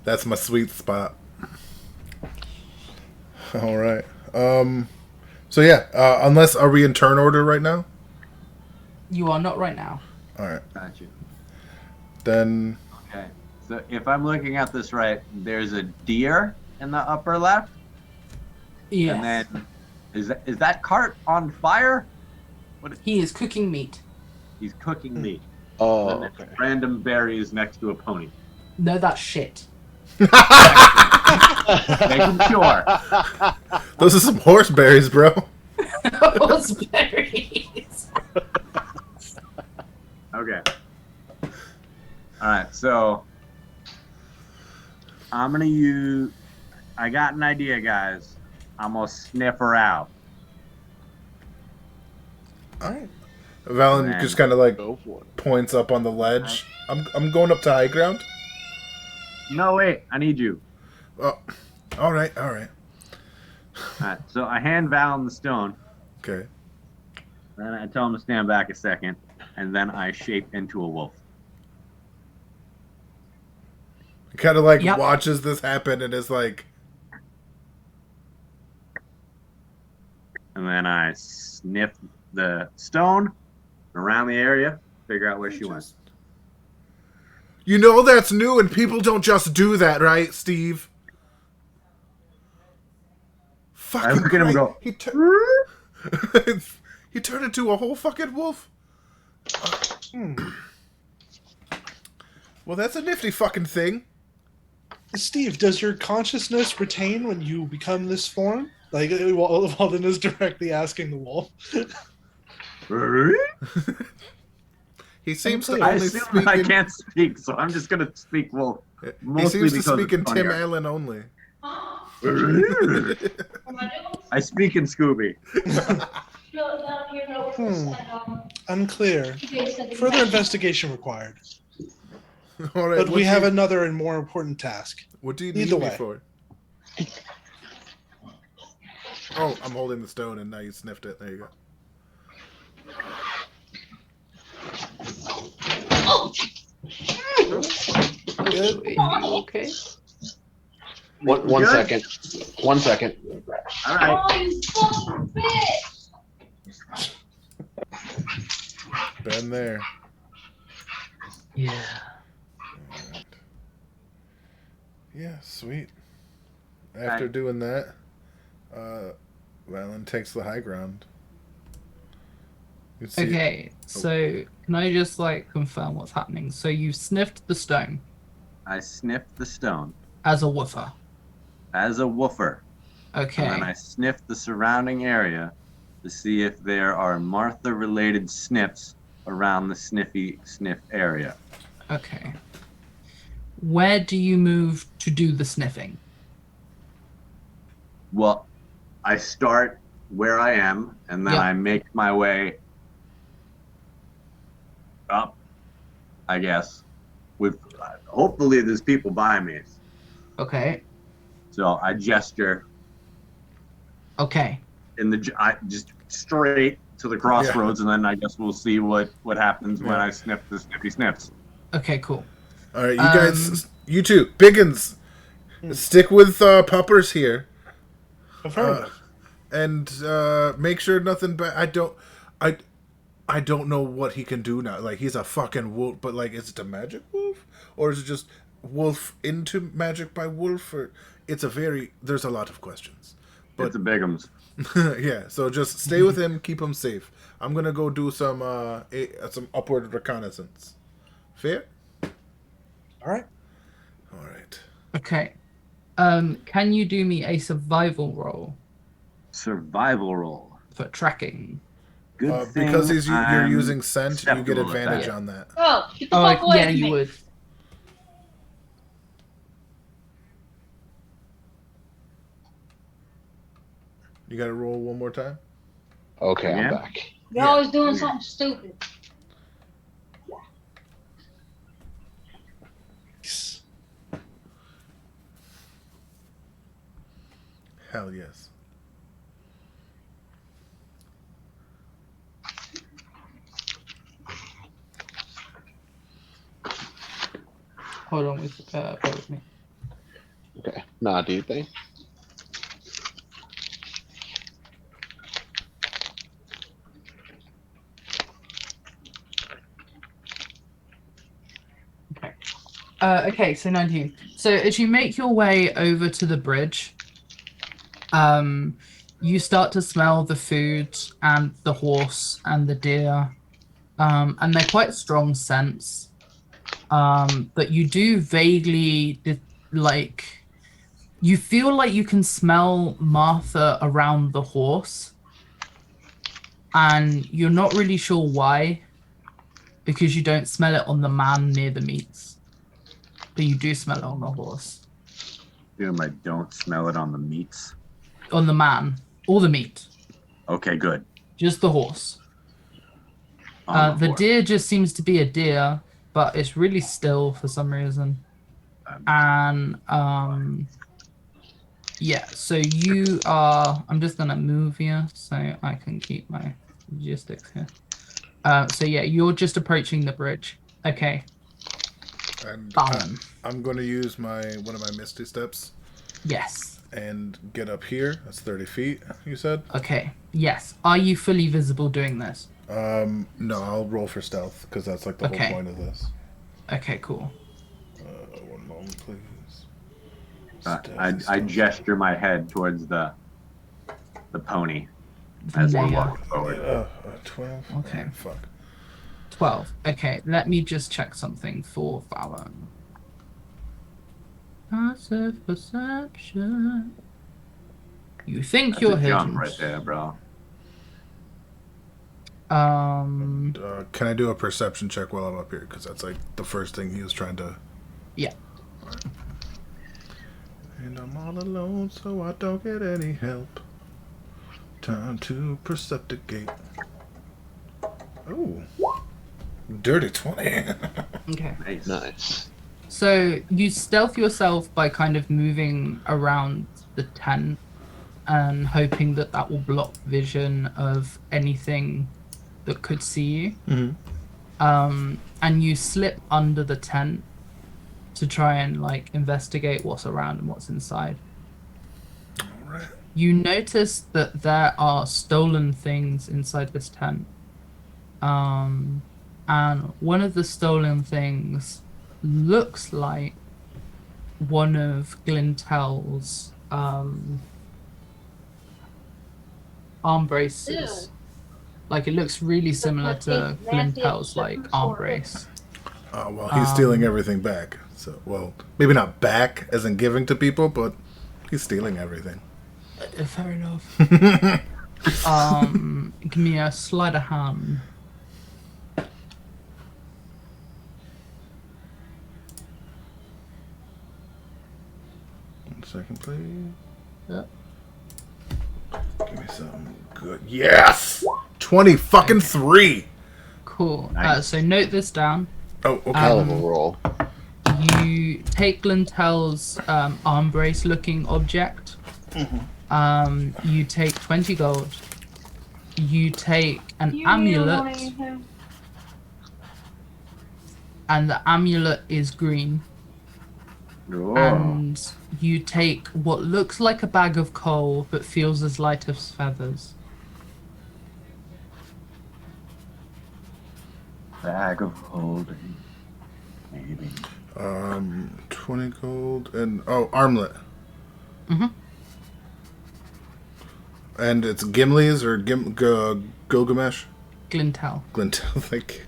S1: That's my sweet spot. All right. So yeah, unless are we in turn order right now?
S2: You are not right now.
S1: All right.
S3: Got you.
S1: Then
S3: Okay. So if I'm looking at this right, there's a deer in the upper left,
S2: Yes.
S3: and then is that cart on fire?
S2: He is cooking meat.
S3: He's cooking meat.
S5: Oh,
S3: And
S5: okay.
S3: then random berries next to a pony.
S2: No, that's shit.
S3: Making sure.
S1: those are some horse berries, bro.
S2: Raspberries.
S3: Okay. All right. So I'm gonna use. I got an idea, guys. I'm gonna sniff her out.
S1: All right. Valen
S3: Man.
S1: just kind of like
S5: Go for it.
S1: points up on the ledge. I'm going up to high ground.
S3: No, wait. I need you.
S1: Oh, all right, all right.
S3: All right. So I hand Valen the stone.
S1: Okay.
S3: Then I tell him to stand back a second, and then I shape into a wolf.
S1: Kind of like
S2: Yep.
S1: watches this happen and is like,
S3: And then I sniff the stone around the area, figure out where she went.
S1: you know that's new and people don't just do that, right, Steve? Fucking
S3: look at him and go,
S1: He he turned into a whole fucking wolf. Well, that's a nifty fucking thing.
S4: Steve, does your consciousness retain when you become this form? Like Walden is directly asking the wolf.
S1: He seems to
S4: Unclear.
S3: I
S1: only
S3: assume
S1: speak
S3: I
S1: in,
S3: can't speak, so I'm just gonna speak wolf.
S1: he
S3: Mostly
S1: seems to
S3: because
S1: speak
S3: it's
S1: in Tim
S3: funnier.
S1: Allen only.
S3: I speak in Scooby.
S4: Unclear. Further investigation required.
S1: All right,
S4: But we have another and more important task.
S1: What do you
S4: Either
S1: need me
S4: way.
S1: for? Oh, I'm holding the stone, and now you sniffed it. There you go.
S4: Good.
S2: Okay.
S5: One
S3: Good?
S5: second. 1 second.
S3: All right.
S7: Oh, you fucking bitch!
S1: Been there.
S2: Yeah.
S1: Alright. Yeah, sweet. After doing that, Valen takes the high ground. You see-
S2: Okay, so can I just like confirm what's happening? So you sniffed the stone
S3: I sniffed the stone
S2: as a woofer.
S3: as a woofer, and then
S2: Okay.
S3: I sniffed the surrounding area to see if there are Martha-related sniffs around the sniffy sniff area.
S2: Okay. Where do you move to do the sniffing?
S3: Well, I start where I am, and then
S2: Yeah.
S3: I make my way up, I guess. With hopefully there's people by me,
S2: Okay.
S3: so I gesture
S2: Okay.
S3: in the I just straight to the crossroads, and then I guess we'll see what happens when
S1: Yeah.
S3: I sniff the sniffy sniffs.
S2: Okay, cool.
S1: All right, you
S2: Um,
S1: guys, you two, Biggins, stick with Puppers here,
S4: Affirmative.
S1: and make sure nothing bad. I don't know what he can do now. Like, he's a fucking wolf, but like, is it a magic wolf, or is it just wolf into magic by wolf? Or there's a lot of questions. But
S3: It's a bigums.
S1: yeah, so just stay with him, keep him safe. I'm gonna go do some upward reconnaissance. Fair?
S4: All right.
S1: All right.
S2: Okay. Can you do me a survival roll
S3: Survival roll.
S2: for tracking?
S3: Good thing
S1: Because you're
S3: I'm
S1: using scent, you get
S3: susceptible to
S1: advantage
S3: that.
S1: on that.
S7: Oh, get the
S2: Oh,
S7: fuck away
S2: yeah,
S7: from
S2: you
S7: me.
S2: would.
S1: You gotta roll one more time.
S5: Okay,
S3: Yeah.
S5: I'm back.
S7: You're
S1: Yeah.
S7: always doing something stupid.
S1: Hell yes.
S2: Hold on, bear with me.
S5: Okay. Nah, do you think?
S2: Okay, so 19. So as you make your way over to the bridge, you start to smell the food and the horse and the deer, and they're quite strong scents. But you do vaguely you feel like you can smell Martha around the horse, and you're not really sure why, because you don't smell it on the man near the meats. But you do smell it on the horse.
S3: Assume I don't smell it on the meats.
S2: On the man. All the meat.
S3: Okay, good.
S2: Just the horse.
S3: On
S2: The
S3: horse.
S2: deer just seems to be a deer, but it's really still for some reason. And, yeah, so you are... I'm just going to move you so I can keep my logistics here. So yeah, you're just approaching the bridge. Okay.
S1: And
S2: Fallon.
S1: I'm going to use one of my Misty Steps
S2: Yes.
S1: and get up here. That's 30 feet, you said?
S2: Okay. Yes. Are you fully visible doing this?
S1: No, I'll roll for stealth, because that's like the
S2: Okay.
S1: whole point of this.
S2: Okay, cool.
S1: 1 moment, please.
S3: I gesture my head towards the pony as we're
S2: Leia.
S3: walking forward.
S1: 12?
S2: Okay.
S1: Oh, fuck.
S2: 12. Okay, let me just check something for Fallon. Passive perception. You think
S3: That's
S2: you're
S3: a
S2: hidden.
S3: jump right there, bro.
S1: Can I do a perception check while I'm up here? Because that's like the first thing he was trying to...
S2: Yeah.
S1: And I'm all alone, so I don't get any help. Time to perceptigate. Oh. Dirty 20.
S2: Okay.
S3: Nice.
S5: Nice.
S2: So you stealth yourself by kind of moving around the tent and hoping that that will block vision of anything that could see you.
S1: Mm-hmm.
S2: And you slip under the tent to try and like investigate what's around and what's inside.
S1: Alright.
S2: You notice that there are stolen things inside this tent. And one of the stolen things looks like one of Glintel's arm braces.
S7: Ew.
S2: Like it looks really similar to
S7: Nasty
S2: Glintel's like arm brace.
S1: Well, he's stealing everything back. So, well, maybe not back as in giving to people, but he's stealing everything.
S2: Fair enough. Give me a sleight of hand.
S1: One second, please.
S2: Yep.
S1: Give me something good. Yes! 20 fucking 3!
S2: Cool.
S3: Nice.
S2: So note this down.
S1: Oh, okay.
S5: Hell of a roll.
S2: You take Glintel's arm brace looking object. You take 20 gold. You take an amulet, and the amulet is green.
S3: Oh,
S2: And you take what looks like a bag of coal but feels as light as feathers.
S3: bag of holding. Maybe.
S1: 20 gold and armlet.
S2: Mhm.
S1: And it's Gimli's or Gilgamesh?
S2: Glintel.
S1: Glintel, thank you.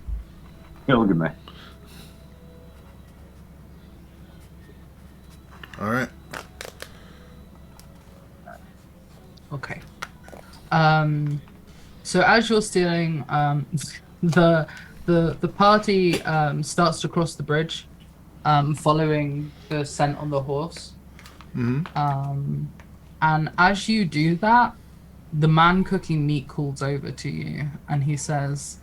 S3: Gilgamesh.
S1: Alright.
S2: Okay. So as you're stealing, the party starts to cross the bridge, following the scent on the horse.
S1: Mm-hmm.
S2: And as you do that, the man cooking meat calls over to you, and he says,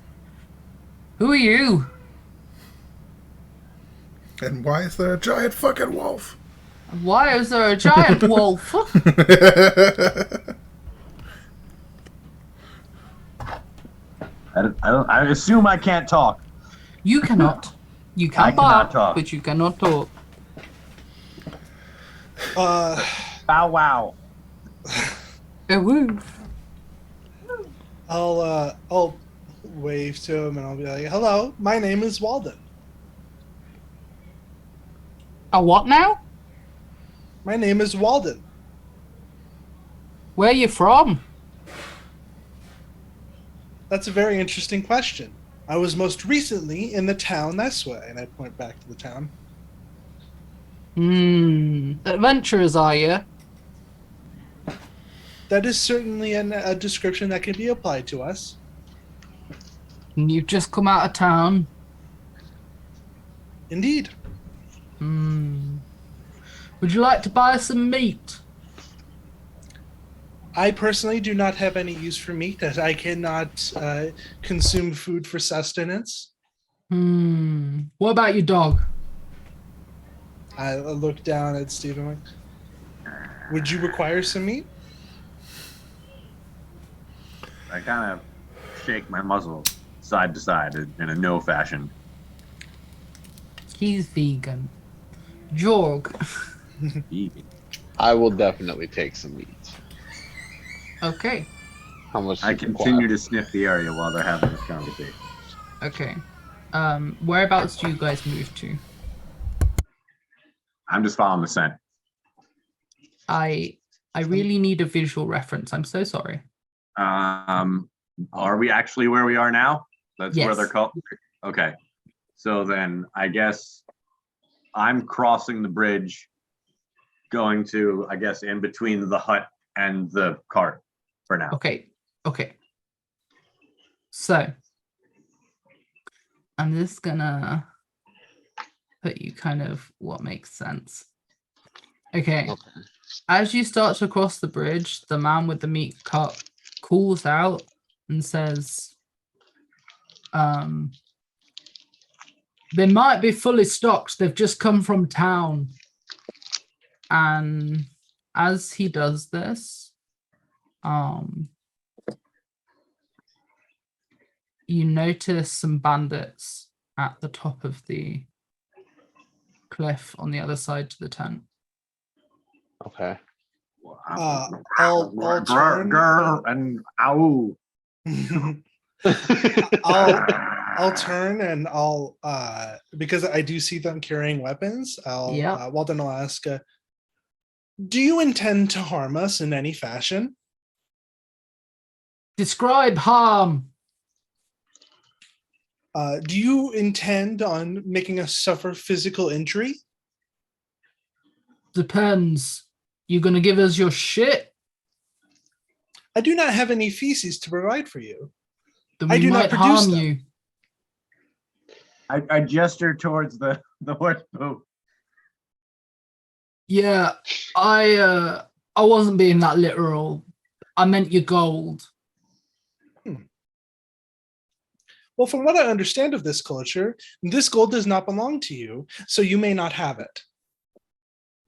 S2: "Who are you?"
S1: And why is there a giant fucking wolf?
S2: Why is there a giant wolf?
S6: I assume I can't talk.
S2: You cannot. You
S6: I
S2: can
S6: cannot
S2: bark,
S6: talk.
S2: but you cannot talk.
S6: Bow wow.
S2: A woo.
S4: I'll wave to him and I'll be like, "Hello, my name is Walden.
S2: A what now?
S4: My name is Walden.
S2: Where you from?
S4: That's a very interesting question. I was most recently in the town this way," and I point back to the town.
S2: Adventurers, are you?
S4: That is certainly a description that can be applied to us.
S2: And you've just come out of town.
S4: Indeed.
S2: Would you like to buy some meat?
S4: I personally do not have any use for meat, as I cannot consume food for sustenance.
S2: What about your dog?
S4: I look down at Stephen like, "Would you require some meat?"
S3: I kind of shake my muzzle side to side in a no fashion.
S2: He's vegan. Jorg.
S5: I will definitely take some meat.
S2: Okay.
S5: How much?
S3: I
S5: you
S3: continue
S5: require?
S3: to sniff the area while they're having this conversation.
S2: Okay. Whereabouts do you guys move to?
S3: I'm just following the scent.
S2: I really need a visual reference. I'm so sorry.
S3: Are we actually where we are now? That's where
S2: Yes.
S3: they're called. Okay. So then I guess I'm crossing the bridge, going to, I guess, in between the hut and the cart for now.
S2: Okay. Okay. So I'm just gonna put you kind of what makes sense. Okay.
S5: Okay.
S2: As you start to cross the bridge, the man with the meat cut calls out and says, they might be fully stocked. They've just come from town. And as he does this, you notice some bandits at the top of the cliff on the other side to the tent.
S5: Okay.
S4: I'll turn.
S3: And ow.
S4: I'll turn and I'll because I do see them carrying weapons.
S2: Yep.
S4: Walden will ask, do you intend to harm us in any fashion?
S2: Describe harm.
S4: Do you intend on making us suffer physical injury?
S2: Depends. You gonna give us your shit?
S4: I do not have any feces to provide for you.
S2: Then
S4: I
S2: we
S4: do not
S2: might
S4: produce
S2: harm
S4: them.
S2: you.
S3: I gesture towards the horse poop.
S2: Yeah, I wasn't being that literal. I meant your gold.
S4: Well, from what I understand of this culture, this gold does not belong to you, so you may not have it.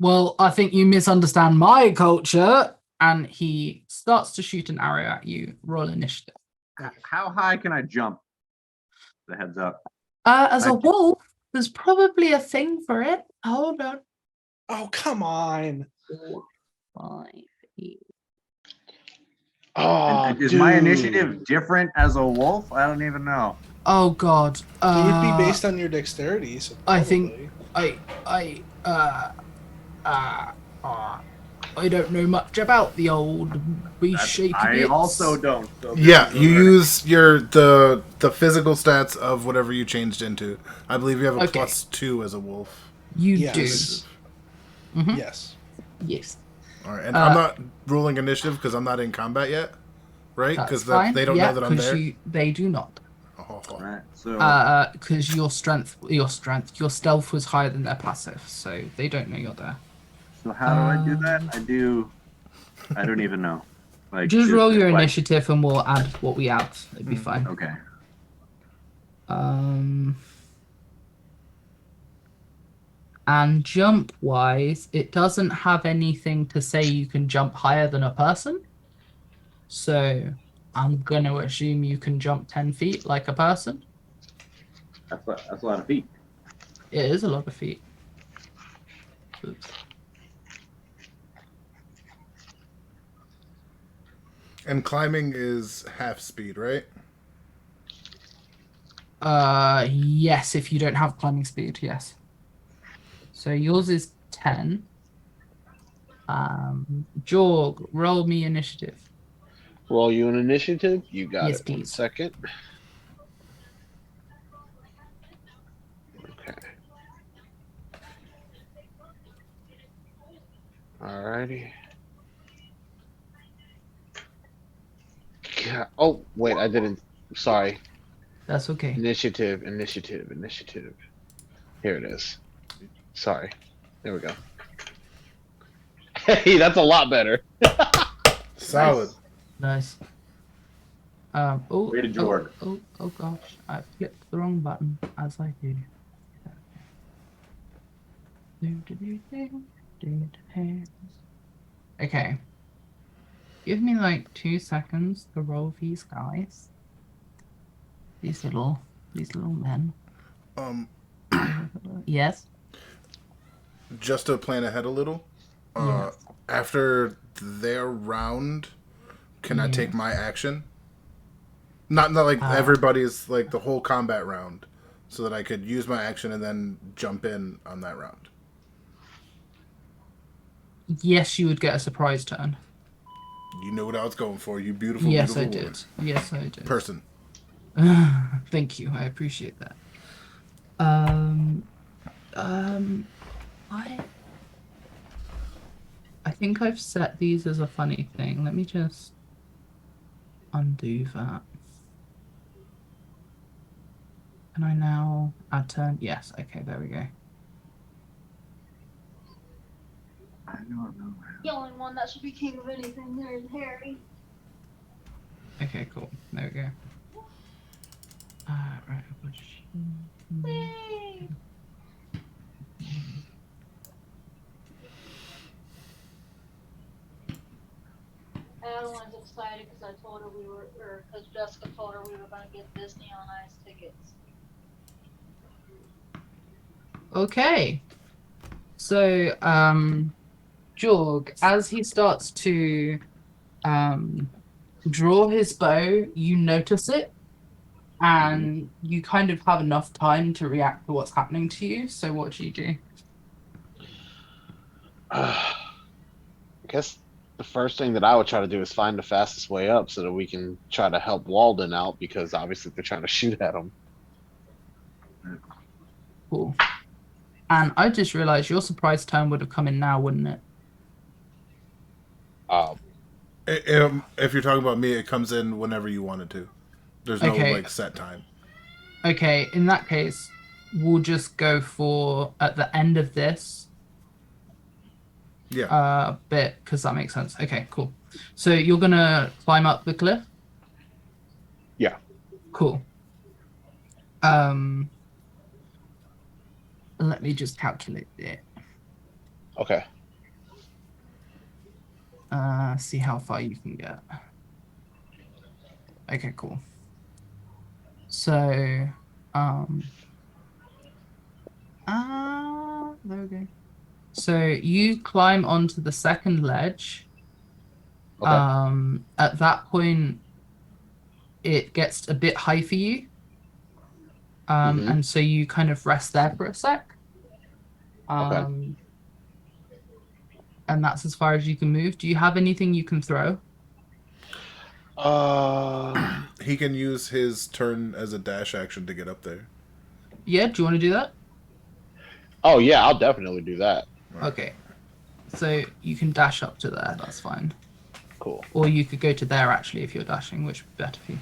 S2: Well, I think you misunderstand my culture. And he starts to shoot an arrow at you. Roll initiative.
S3: How high can I jump? The heads up.
S2: As a
S3: Okay.
S2: wolf, there's probably a thing for it. Hold on.
S4: Oh, come on.
S2: 5, 8.
S5: Oh,
S3: Is my
S5: dude.
S3: initiative different as a wolf? I don't even know.
S2: Oh God.
S4: It would be based on your dexterity. So
S2: I think-
S4: probably.
S2: I don't know much about the old shaky
S3: I
S2: bits.
S3: also don't. So
S1: Yeah,
S3: this is
S1: you
S3: a-
S1: use the physical stats of whatever you changed into. I believe you have a
S2: Okay.
S1: +2 as a wolf.
S2: You
S4: Yes.
S2: do. Mhm.
S4: Yes.
S2: Yes.
S1: All right, and I'm not rolling initiative because I'm not in combat yet, right?
S2: That's
S1: Because
S2: fine.
S1: they don't know that I'm
S2: 'cause
S1: there.
S2: They do not.
S1: Oh,
S3: Right. So
S2: Because your stealth was higher than their passive, so they don't know you're there.
S3: so how do I do that? I don't even know. Like
S2: Just roll your
S3: like-
S2: initiative and we'll add what we add. It'd be fine.
S3: Okay.
S2: And jump wise, it doesn't have anything to say you can jump higher than a person. So I'm gonna assume you can jump 10 feet like a person.
S3: That's a lot of feet.
S2: It is a lot of feet. Oops.
S1: and climbing is half speed, right?
S2: Yes, if you don't have climbing speed, yes. So yours is 10. Jorg, roll me initiative.
S5: Roll you an initiative. You got
S2: Yes,
S5: it. 1
S2: please.
S5: second. Okay. Alrighty. Yeah. Oh, wait, I didn't. Sorry.
S2: That's okay.
S5: Initiative. Here it is. Sorry. There we go. Hey, that's a lot better.
S1: Solid.
S2: Nice. Oh,
S3: Way to Jorg.
S2: oh gosh, I flipped the wrong button as I do. Okay. Give me like 2 seconds to roll these guys. These little men.
S1: Um,
S2: Yes.
S1: just to plan ahead a little. Uh,
S2: Yes.
S1: After their round, can I take
S2: Yes.
S1: my action? Not like everybody's like the whole combat round, so that I could use my action and then jump in on that round.
S2: Yes, you would get a surprise turn.
S1: You know what I was going for, you beautiful,
S2: Yes, I
S1: beautiful
S2: did.
S1: woman.
S2: Yes, I did.
S1: Person.
S2: Thank you. I appreciate that. I think I've set these as a funny thing. Let me just undo that. Can I now add turn? Yes. Okay, there we go.
S3: I don't know.
S7: The only one that should be king of anything there is Harry.
S2: Okay, cool. There we go. Right.
S7: Whee! Adeline's excited because I told her because Jessica told her we were going to get Disney on Ice tickets.
S2: Okay. So, Jorg, as he starts to draw his bow, you notice it, and you kind of have enough time to react to what's happening to you. So, what do you do?
S5: I guess the first thing that I would try to do is find the fastest way up so that we can try to help Walden out, because obviously they're trying to shoot at him.
S2: Cool. And I just realized your surprise turn would have come in now, wouldn't it?
S1: If you're talking about me, it comes in whenever you want it to. There's no
S2: Okay.
S1: like set time.
S2: Okay, in that case, we'll just go for at the end of this
S1: Yeah.
S2: bit, because that makes sense. Okay, cool. So you're gonna climb up the cliff?
S5: Yeah.
S2: Cool. Let me just calculate it.
S5: Okay.
S2: See how far you can get. Okay, cool. So, there we go. So you climb onto the second ledge.
S5: Okay.
S2: At that point, it gets a bit high for you. And so you kind of rest there for a sec. And that's as far as you can move. Do you have anything you can throw?
S1: He can use his turn as a dash action to get up there.
S2: Yeah, do you want to do that?
S5: Oh yeah, I'll definitely do that.
S2: Okay. So you can dash up to there, that's fine.
S5: Cool.
S2: Or you could go to there actually if you're dashing, which would be better for you.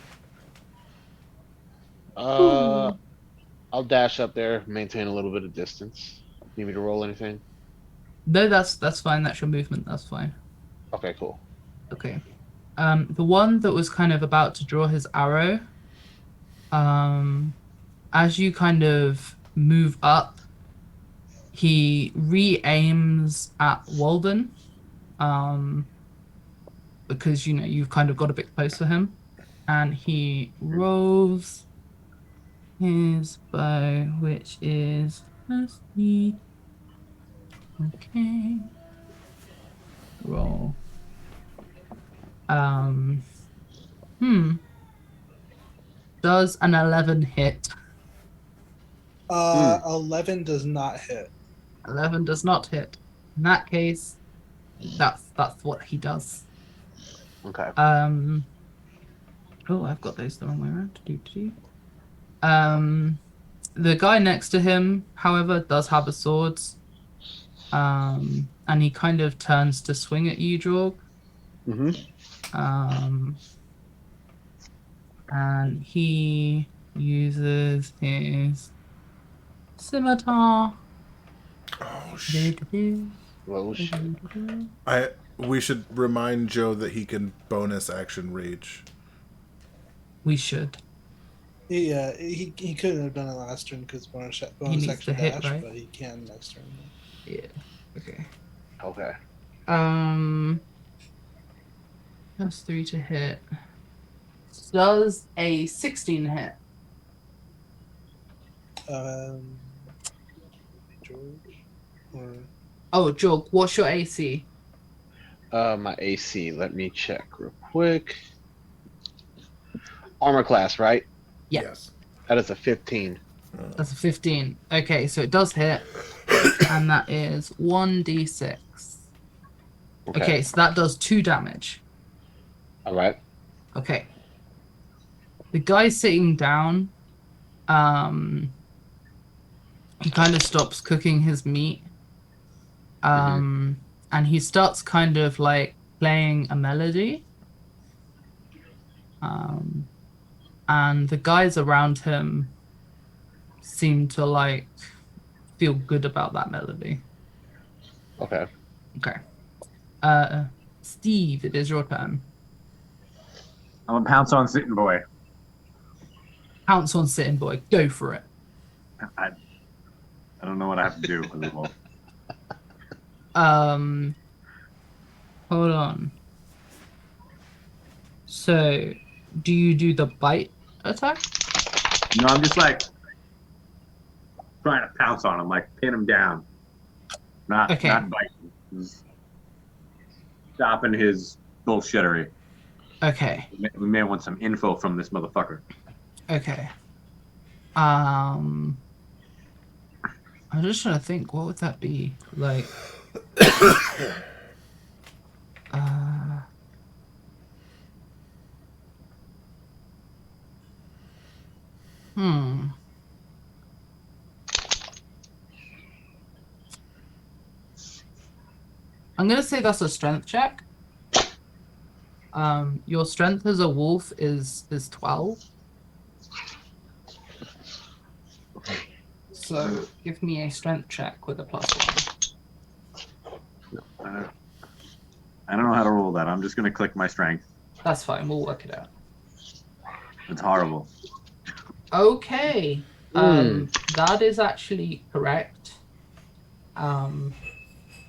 S5: I'll dash up there, maintain a little bit of distance. Need me to roll anything?
S2: No, that's fine, that's your movement, that's fine.
S5: Okay, cool.
S2: Okay. The one that was kind of about to draw his arrow, as you kind of move up, he re-aims at Walden, because you know you've kind of got a bit close for him, and he rolls his bow, which is firstly. Okay. Roll. Does an 11 hit?
S4: 11 does not hit.
S2: 11 does not hit. In that case, that's what he does.
S5: Okay.
S2: Oh, I've got those the wrong way around. The guy next to him, however, does have a sword. And he kind of turns to swing at you, Jorg. And he uses his scimitar.
S1: Oh shit!
S5: Well,
S1: We should remind Joe that he can bonus action rage.
S2: We should.
S4: Yeah, he couldn't have done it last turn because bonus
S2: needs
S4: action
S2: to hit,
S4: dash,
S2: right?
S4: but he can next turn.
S2: Yeah. Okay.
S5: Okay.
S2: Plus 3 to hit. Does a 16 hit?
S4: George. Or
S2: Oh, Jorg, what's your AC?
S5: My AC. Let me check real quick. Armor class, right?
S2: Yeah.
S1: Yes.
S5: That is a 15.
S2: That's a 15. Okay, so it does hit, and that is 1d6. Okay, so that does 2 damage.
S5: All right.
S2: Okay. The guy sitting down, he kind of stops cooking his meat. And he starts kind of like playing a melody. And the guys around him seem to like feel good about that melody.
S5: Okay.
S2: Okay. Steve, it is your turn.
S6: I'm gonna pounce on Sitting Boy.
S2: Pounce on Sitting Boy. Go for it.
S6: I don't know what I have to do for the wolf.
S2: Hold on. So, do you do the bite attack?
S6: No, I'm just like trying to pounce on him, like pin him down. Not
S2: Okay.
S6: not biting. Just stopping his bullshittery.
S2: Okay.
S6: We may want some info from this motherfucker.
S2: Okay. I'm just trying to think, what would that be? Like, I'm gonna say that's a strength check. Your strength as a wolf is 12. So give me a strength check with a +1.
S6: I don't know how to roll that. I'm just gonna click my strength.
S2: That's fine. We'll work it out.
S6: It's horrible.
S2: Okay. That is actually correct.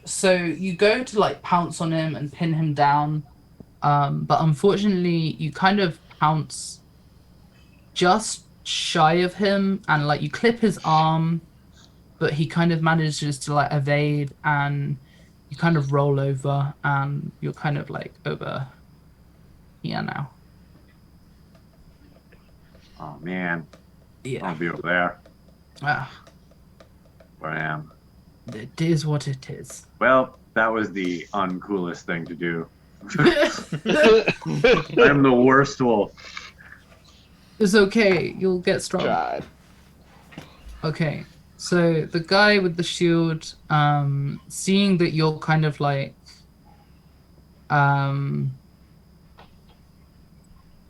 S2: So you go to like pounce on him and pin him down, but unfortunately you kind of pounce just shy of him, and like you clip his arm, but he kind of manages to like evade, and you kind of roll over, and you're kind of like over here now.
S6: Oh man,
S2: Yeah.
S6: I'll be over there
S2: Ah,
S6: where I am.
S2: it is what it is.
S6: Well, that was the uncoolest thing to do. I'm the worst wolf.
S2: It's okay. You'll get strong.
S5: Tried.
S2: Okay. So the guy with the shield, seeing that you're kind of like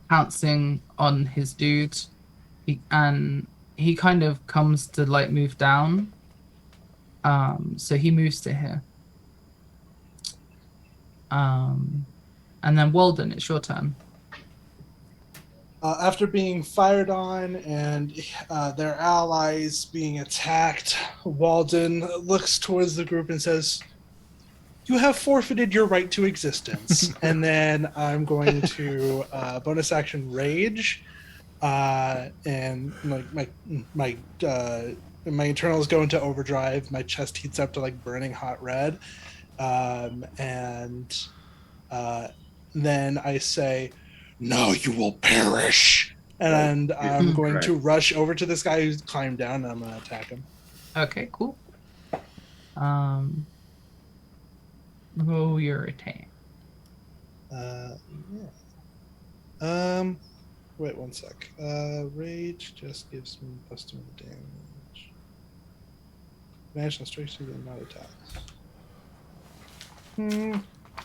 S2: pouncing on his dude, he kind of comes to like move down. So he moves to here. And then Walden, it's your turn.
S4: After being fired on and their allies being attacked, Walden looks towards the group and says, "You have forfeited your right to existence." And then I'm going to bonus action rage, and my internals go into overdrive. My chest heats up to like burning hot red, and then I say, "No, you will perish." And I'm going to rush over to this guy who's climbed down, and I'm going to attack him.
S2: Okay, cool. Roll your attack.
S4: Wait one sec. Rage just gives me +2 damage. Advantage on strikes to not attacks.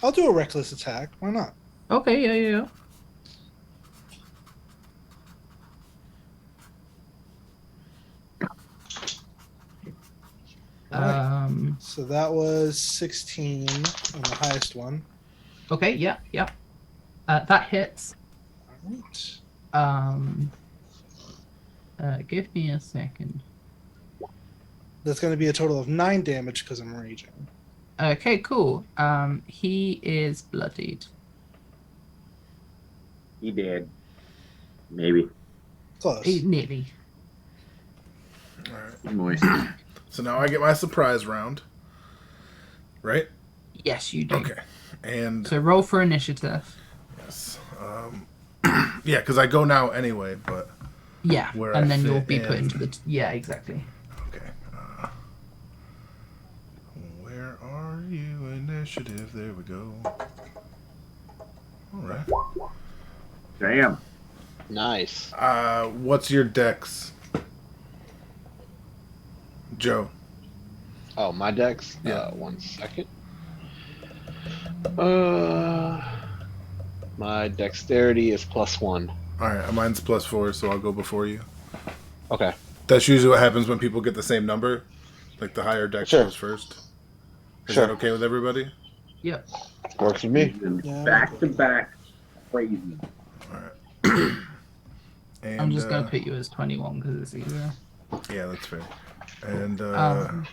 S4: I'll do a reckless attack. Why not?
S2: Okay, yeah.
S4: So that was 16 on the highest one.
S2: Okay, yeah. That hits.
S4: All right.
S2: Give me a second.
S4: That's going to be a total of 9 damage because I'm raging.
S2: Okay, cool. He is bloodied.
S3: He did. Maybe.
S4: Close.
S2: Nearly.
S1: All right.
S3: Moist.
S1: So now I get my surprise round. Right?
S2: Yes, you do.
S1: Okay. And
S2: So roll for initiative.
S1: yes. Yeah, because I go now anyway, but
S2: Yeah,
S1: Where
S2: and
S1: I
S2: then you'll
S1: fit
S2: be put
S1: in.
S2: into the. Yeah, exactly.
S1: okay. Where are you? Initiative. There we go. All right.
S3: Damn.
S5: Nice.
S1: What's your dex? Joe.
S5: Oh, my dex?
S1: Yeah.
S5: 1 second. My dexterity is +1.
S1: Alright, mine's +4, so I'll go before you.
S5: Okay.
S1: That's usually what happens when people get the same number. Like the higher dex
S5: Sure.
S1: goes first. Is
S5: Sure.
S1: that okay with everybody?
S2: Yep.
S5: Works with me.
S4: Yeah,
S3: Back to back. Crazy.
S1: And,
S2: I'm just gonna put you as 21 because it's easier.
S1: Yeah, that's fair. And
S2: Um,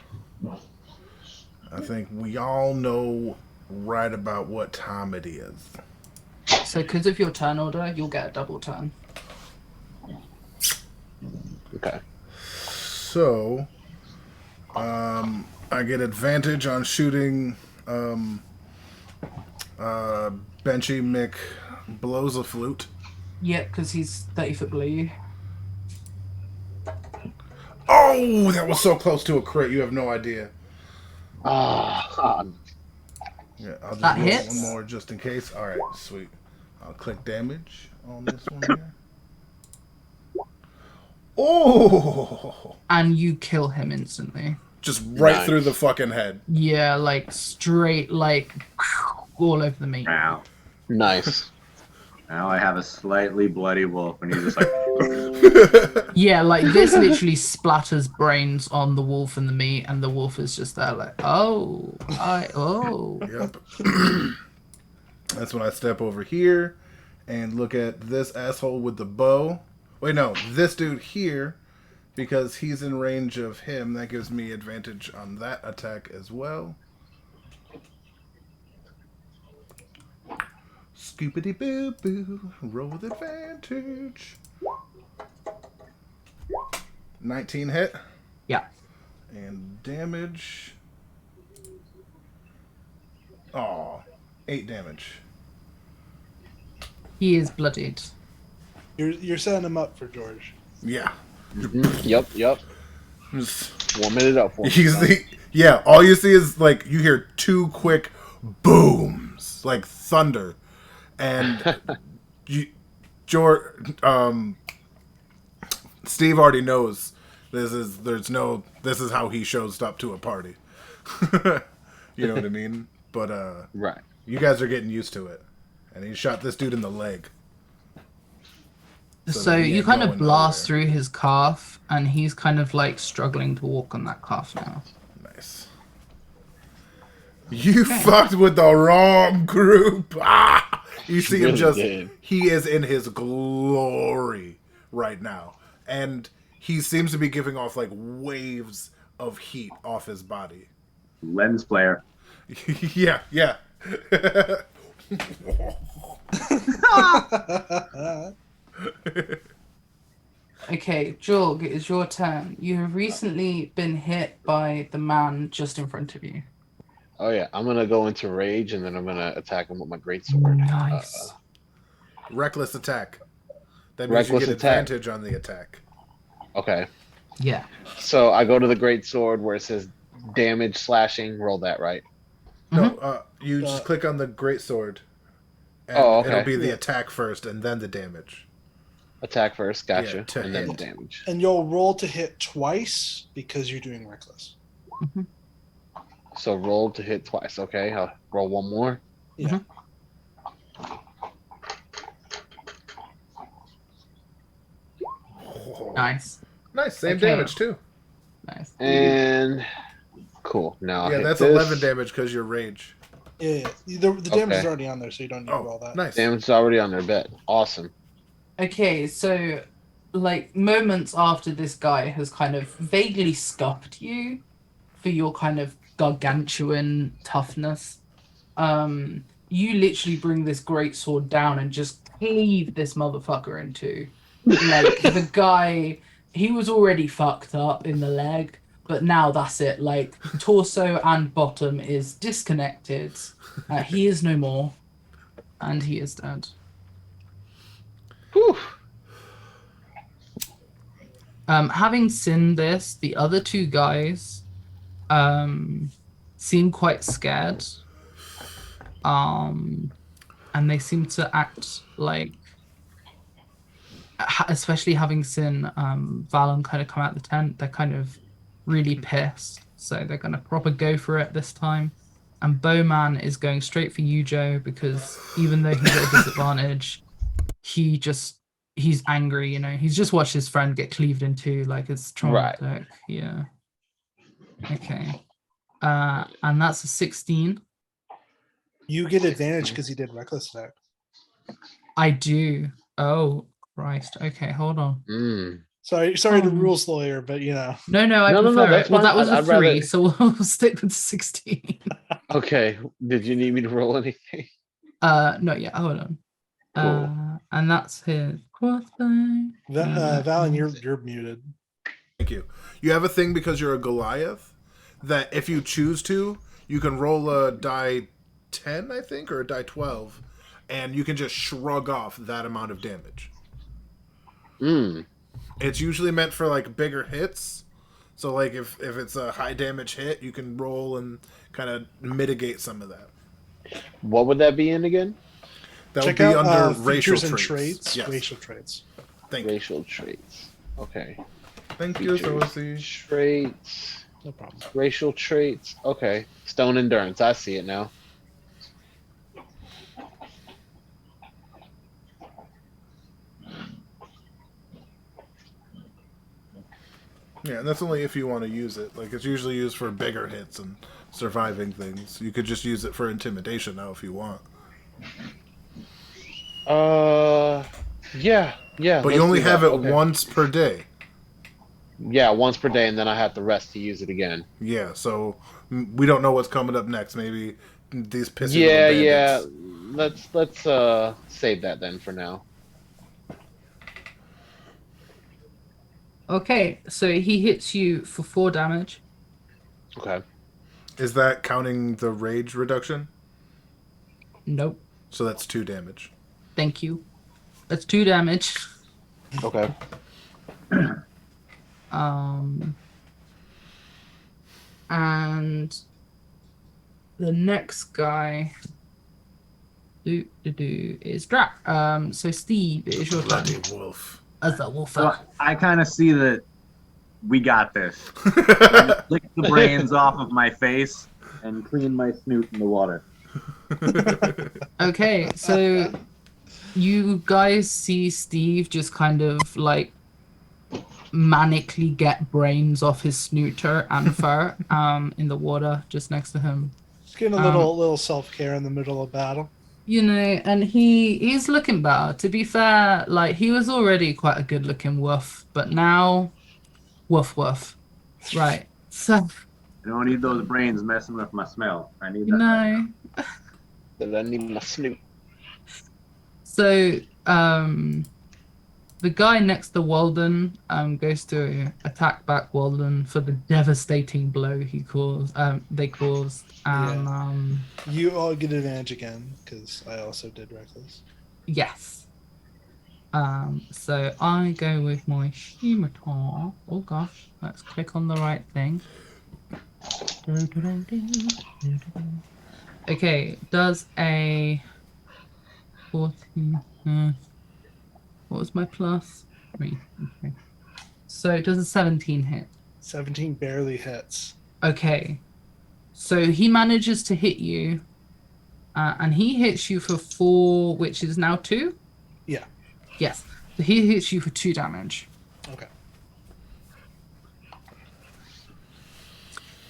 S1: I think we all know right about what time it is.
S2: So because of your turn order, you'll get a double turn.
S5: Okay.
S1: So, I get advantage on shooting. Benchy Mick blows a flute.
S2: Yeah, because he's 30 foot below you.
S1: Oh, that was so close to a crit. You have no idea.
S5: Ah,
S1: Yeah, I'll just
S2: That
S1: roll
S2: hits.
S1: one more just in case. All right, sweet. I'll click damage on this one here. Oh,
S2: And you kill him instantly.
S1: just right
S5: Nice.
S1: through the fucking head.
S2: Yeah, like straight, like all over the meat.
S3: Now.
S5: nice.
S3: Now I have a slightly bloody wolf, and he's just like,
S2: Yeah, like this literally splatters brains on the wolf and the meat, and the wolf is just there like, oh.
S1: Yep. That's when I step over here and look at this asshole with the bow. Wait, no, this dude here, because he's in range of him. That gives me advantage on that attack as well. Scoopity boo boo, roll with advantage. 19 hit.
S2: Yeah.
S1: And damage. Aw, 8 damage.
S2: He is bloodied.
S4: You're setting him up for George.
S1: Yeah.
S5: Yep.
S1: Just-
S5: Warming it up for me.
S1: He's the, yeah, all you see is like you hear 2 quick booms, like thunder. And George, Steve already knows this is how he shows up to a party. You know what I mean? But
S5: Right.
S1: you guys are getting used to it. And he shot this dude in the leg.
S2: So
S1: that he
S2: you
S1: ain't
S2: kind of
S1: going
S2: blast
S1: nowhere.
S2: through his calf, and he's kind of like struggling to walk on that calf now.
S1: Nice. You fucked with the wrong group. Ah! You see him
S5: Really
S1: just,
S5: did.
S1: he is in his glory right now. And he seems to be giving off like waves of heat off his body.
S3: lens flare.
S1: Yeah.
S2: Okay, Jorg, it is your turn. You have recently been hit by the man just in front of you.
S5: Oh yeah, I'm gonna go into rage and then I'm gonna attack him with my greatsword.
S2: Nice.
S1: Reckless attack. That means you
S5: Reckless
S1: get
S5: attack.
S1: advantage on the attack.
S5: Okay,
S2: Yeah.
S5: so I go to the greatsword where it says damage slashing. Roll that right.
S1: No, you just click on the great sword. And
S5: Oh, okay.
S1: it'll be the
S4: Yeah.
S1: attack first and then the damage.
S5: Attack first, gotcha,
S1: Yeah, to
S5: and then the
S1: hit.
S5: damage.
S4: And you'll roll to hit twice because you're doing reckless.
S5: So roll to hit twice. Okay, I'll roll one more.
S4: Yeah.
S2: Nice.
S1: Nice, same
S2: Okay.
S1: damage too.
S2: Nice.
S5: And cool. Now I'll
S1: Yeah,
S5: hit
S1: that's
S5: this.
S1: 11 damage because you're rage.
S4: Yeah. The damage is
S5: Okay.
S4: already on there, so you don't need to roll
S1: Oh,
S4: that.
S1: nice.
S5: Damage is already on their bed. Awesome.
S2: Okay, so like moments after this guy has kind of vaguely scuffed you for your kind of gargantuan toughness, you literally bring this great sword down and just cleave this motherfucker in two. Like the guy he was already fucked up in the leg, but now that's it. Like torso and bottom is disconnected. He is no more, and he is dead.
S5: Whew.
S2: Having seen this, the other two guys seem quite scared. And they seem to act like, especially having seen Valen kind of come out the tent, they're kind of really pissed. So they're going to proper go for it this time. And Bowman is going straight for you, Joe, because even though he's at a disadvantage, he's angry, you know. He's just watched his friend get cleaved in two, like it's traumatic.
S5: Right.
S2: Yeah. Okay. And that's a 16.
S4: You get advantage because he did reckless attack.
S2: I do. Oh Christ. Okay, hold on.
S5: Mm.
S4: Sorry, the rules lawyer, but you know.
S2: No, I
S5: No,
S2: prefer
S5: that's
S2: it. Well,
S5: fine.
S2: that was a
S5: I'd
S2: 3,
S5: rather-
S2: so we'll stick with 16.
S5: Okay. Did you need me to roll anything?
S2: No, yeah, hold on.
S5: Cool.
S2: And that's his crossbow.
S4: Valen, you're muted.
S1: Thank you. You have a thing because you're a Goliath that if you choose to, you can roll a die 10, I think, or a die 12, and you can just shrug off that amount of damage.
S5: Mm.
S1: It's usually meant for like bigger hits. So like if it's a high damage hit, you can roll and kind of mitigate some of that.
S5: What would that be in again?
S1: That
S4: Check
S1: would be
S4: out
S1: under racial
S4: features and
S1: traits.
S4: traits.
S1: Yes.
S4: Racial traits.
S1: Thank you.
S5: Racial traits. Okay.
S1: Thank you,
S5: Features,
S1: Zosie.
S5: Traits.
S4: No problem.
S5: Racial traits. Okay. Stone endurance. I see it now.
S1: Yeah, and that's only if you want to use it. Like it's usually used for bigger hits and surviving things. You could just use it for intimidation now if you want.
S5: Yeah.
S1: But
S5: let's
S1: you only
S5: do
S1: have
S5: that.
S1: it
S5: Okay.
S1: once per day.
S5: Yeah, once per day, and then I have the rest to use it again.
S1: Yeah, so we don't know what's coming up next. Maybe these pissy
S5: Yeah.
S1: little bandits.
S5: Let's save that then for now.
S2: Okay, so he hits you for 4 damage.
S5: Okay.
S1: Is that counting the rage reduction?
S2: Nope.
S1: So that's 2 damage.
S2: Thank you. That's 2 damage.
S5: Okay.
S2: And the next guy is Drak. So Steve, it is your turn.
S1: Bloody wolf.
S2: As a wolf.
S6: So I kind of see that we got this. Lick the brains off of my face and clean my snoot in the water.
S2: Okay, so you guys see Steve just kind of like manically get brains off his snooter and fur in the water just next to him.
S4: Just getting a little self care in the middle of battle.
S2: You know, and he's looking better. To be fair, like he was already quite a good looking wolf, but now woof. Right. So
S6: I don't need those brains messing with my smell. I need that.
S2: no.
S5: Then I need my snoot.
S2: So the guy next to Walden goes to attack back Walden for the devastating blow they caused. And
S4: You all get advantage again because I also did reckless.
S2: yes. So I go with my scimitar. Oh gosh, let's click on the right thing. Okay, does a 14. What was my plus? 3. Okay. So it does a 17 hit.
S4: 17 barely hits.
S2: Okay. So he manages to hit you, and he hits you for 4, which is now 2?
S4: Yeah.
S2: Yes. So he hits you for 2 damage.
S4: Okay.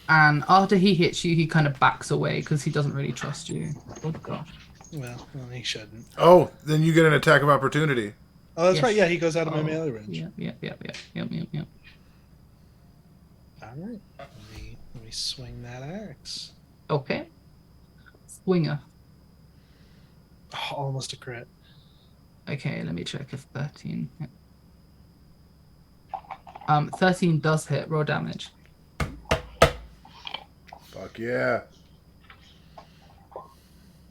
S2: And after he hits you, he kind of backs away because he doesn't really trust you. Oh gosh.
S4: Well, he shouldn't.
S1: Oh, then you get an attack of opportunity.
S4: Oh, that's
S2: Yes.
S4: right. Yeah, he goes out of my
S2: Oh,
S4: melee range.
S2: Yep.
S4: All right. Let me swing that axe.
S2: Okay. Swinger.
S4: Oh, almost a crit.
S2: Okay, let me check if 13 hit. 13 does hit. Roll damage.
S1: Fuck yeah.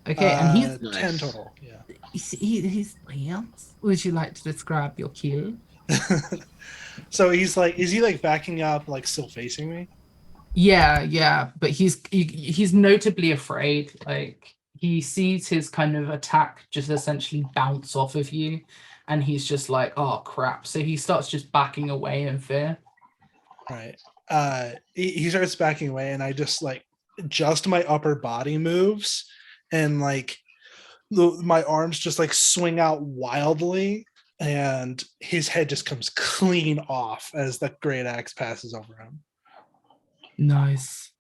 S2: Okay, and he's
S5: Nice.
S4: 10 total. Yeah.
S2: he's Lance. Would you like to describe your kill?
S4: So he's like, is he like backing up, like still facing me?
S2: Yeah, but he's notably afraid. Like he sees his kind of attack just essentially bounce off of you, and he's just like, "Oh crap!" So he starts just backing away in fear.
S4: Right. He starts backing away, and I just like just my upper body moves, and like my arms just like swing out wildly, and his head just comes clean off as the great axe passes over him.
S2: Nice.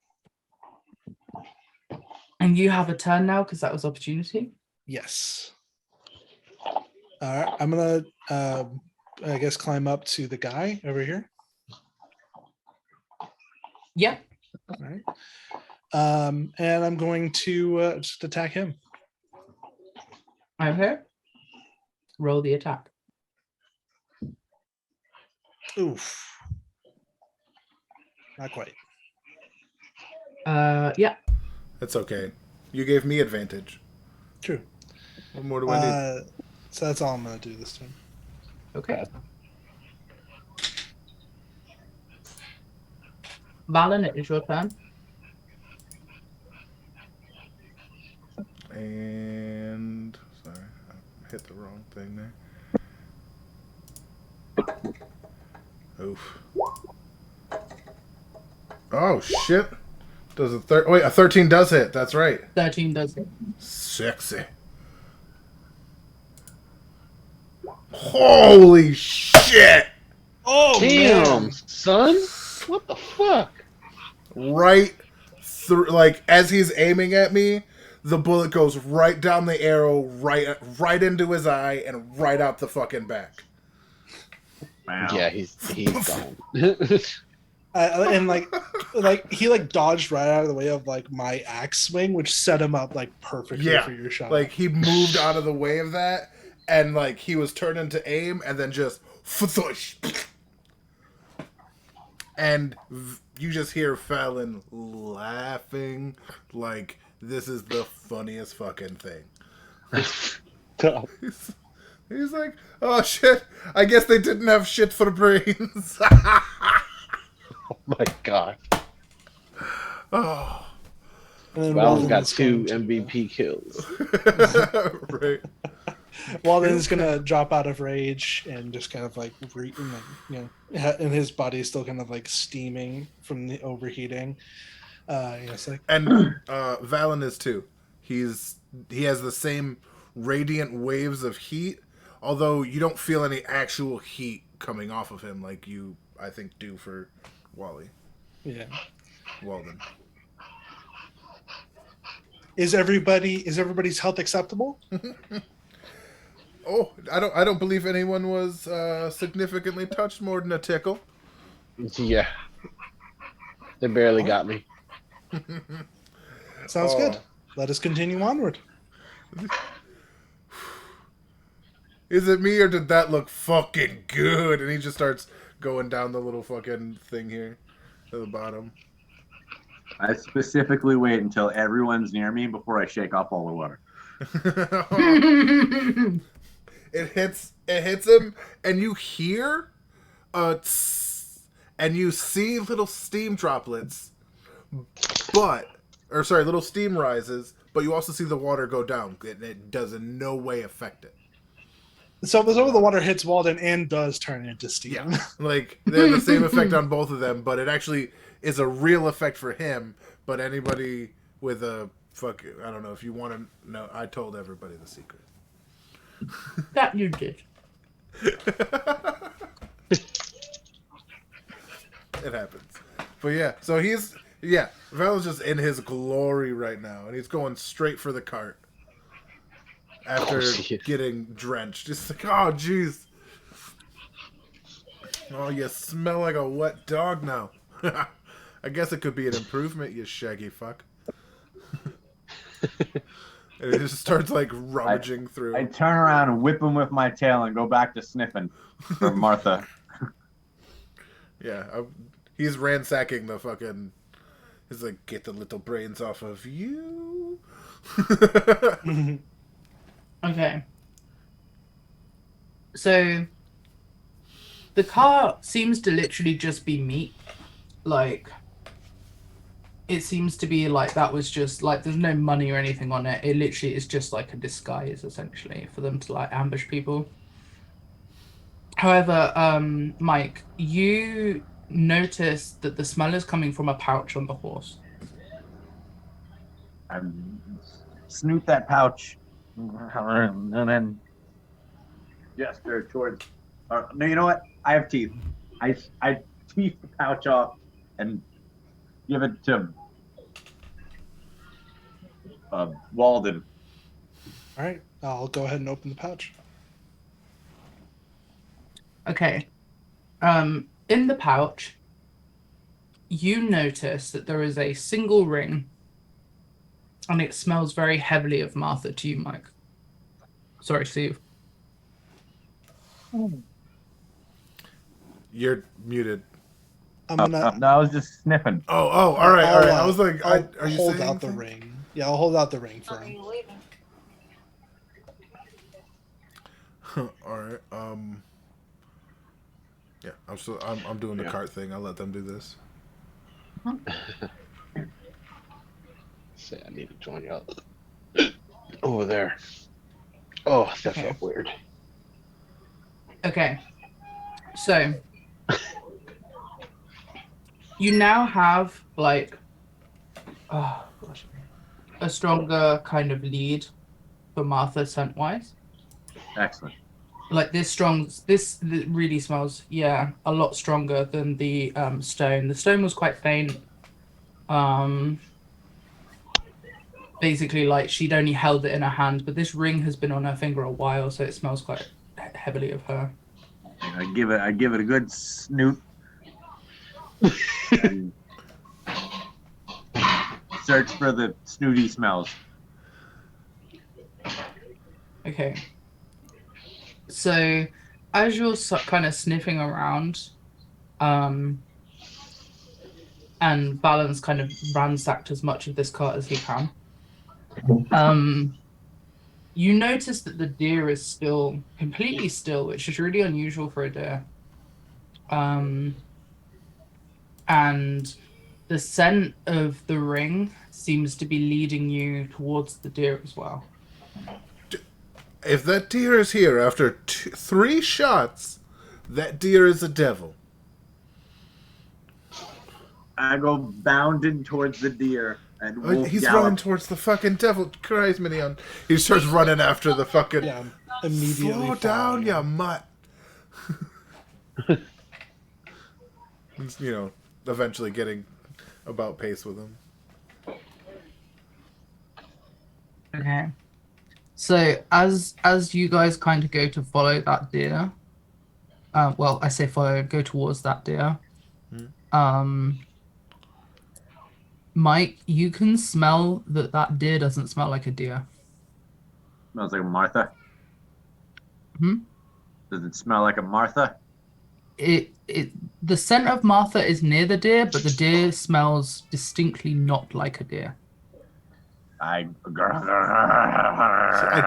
S2: And you have a turn now because that was opportunity.
S4: Yes. All right. I'm gonna, I guess, climb up to the guy over here.
S2: Yep.
S4: All right. And I'm going to just attack him.
S2: Okay. Roll the attack.
S4: Oof. Not quite.
S2: Yeah.
S1: That's okay. You gave me advantage.
S4: True.
S1: What more do I need?
S4: So that's all I'm gonna do this time.
S2: Okay. Valen, it is your turn.
S1: And sorry, I hit the wrong thing there. Oof. Oh shit! Does a 13 does hit? That's right.
S2: 13 does hit.
S1: Sexy. Holy shit!
S4: Oh
S5: Damn, son. What the fuck?
S1: Right through, like as he's aiming at me, the bullet goes right down the arrow, right into his eye, and right out the fucking back.
S3: Wow.
S5: Yeah, he's gone.
S4: And like he like dodged right out of the way of like my axe swing, which set him up like perfectly
S1: Yeah,
S4: for your shot.
S1: like he moved out of the way of that, and like he was turning to aim, and then just and you just hear Fallon laughing like this is the funniest fucking thing. He's like, oh shit, I guess they didn't have shit for brains.
S5: Oh my god.
S1: Oh.
S4: And then
S5: Val's got
S4: Walden's
S5: 2
S4: going to-
S5: MVP kills.
S1: Right.
S4: Walden's gonna drop out of rage and just kind of like, and his body's still kind of like steaming from the overheating. It's like,
S1: And Valen is too. He has the same radiant waves of heat, although you don't feel any actual heat coming off of him like you, I think, do for Wally.
S4: yeah.
S1: Walden.
S4: Is everybody's health acceptable?
S1: Oh, I don't believe anyone was significantly touched more than a tickle.
S5: Yeah. They barely got me.
S4: Sounds
S1: Oh.
S4: good. Let us continue onward.
S1: Is it me or did that look fucking good? And he just starts going down the little fucking thing here to the bottom.
S3: I specifically wait until everyone's near me before I shake off all the water.
S1: It hits him, and you hear a tss, and you see little steam droplets, little steam rises, but you also see the water go down. It does in no way affect it.
S4: So some of the water hits Walden and does turn into steam.
S1: Yeah, like they have the same effect on both of them, but it actually is a real effect for him. But anybody with a I don't know if you want to know. I told everybody the secret.
S2: That you did.
S1: It happens. But yeah, so Valen's just in his glory right now, and he's going straight for the cart after getting drenched. Just like, oh jeez. Oh, you smell like a wet dog now. I guess it could be an improvement, you shaggy fuck. And it just starts like rummaging through.
S3: I turn around and whip him with my tail and go back to sniffing for Martha.
S1: Yeah, he's ransacking the fucking. He's like, get the little brains off of you.
S2: Okay. So the car seems to literally just be meat. Like, it seems to be like that was just like there's no money or anything on it. It literally is just like a disguise essentially for them to like ambush people. However, Mike, you notice that the smell is coming from a pouch on the horse.
S6: I snoot that pouch, and then gesture towards. No, you know what? I have teeth. I teeth the pouch off and give it to Walden.
S4: All right, I'll go ahead and open the pouch.
S2: Okay. In the pouch, you notice that there is a single ring, and it smells very heavily of Martha to you, Mike. Sorry, Steve.
S1: You're muted.
S4: I'm gonna.
S6: No, I was just sniffing.
S1: Oh, all right, all right. I was like,
S4: I'll
S1: are you
S4: hold
S1: saying
S4: out the
S1: anything?
S4: ring. Yeah, I'll hold out the ring for
S7: Are
S4: him.
S7: you leaving?
S1: All right. Yeah, I'm doing the
S5: Yeah.
S1: cart thing. I'll let them do this.
S5: Say I need to join you up over there. Oh, that
S2: Okay.
S5: felt weird.
S2: Okay. So you now have like a stronger kind of lead for Martha scent wise.
S6: Excellent.
S2: Like this really smells, yeah, a lot stronger than the stone. The stone was quite faint. Basically, like she'd only held it in her hand, but this ring has been on her finger a while, so it smells quite heavily of her.
S6: I give it a good snoot. And search for the snooty smells.
S2: Okay. So, as you're kind of sniffing around, and Balan's kind of ransacked as much of this cart as he can, you notice that the deer is still completely still, which is really unusual for a deer. And the scent of the ring seems to be leading you towards the deer as well.
S1: If that deer is here after 3 shots, that deer is a devil.
S6: I go bounding towards the deer and wolf
S1: He's
S6: gallop.
S1: running towards the fucking devil. Christ, Minion. He starts running after the fucking.
S4: Yeah, immediately.
S1: Slow down,
S4: following
S1: you
S4: him.
S1: mutt. You know, eventually getting about pace with him.
S2: Okay. So as you guys kind of go to follow that deer, well, I say follow, go towards that deer. Mike, you can smell that deer doesn't smell like a deer.
S6: Smells like a Martha.
S2: Hmm?
S6: Does it smell like a Martha?
S2: The scent of Martha is near the deer, but the deer smells distinctly not like a deer.
S6: I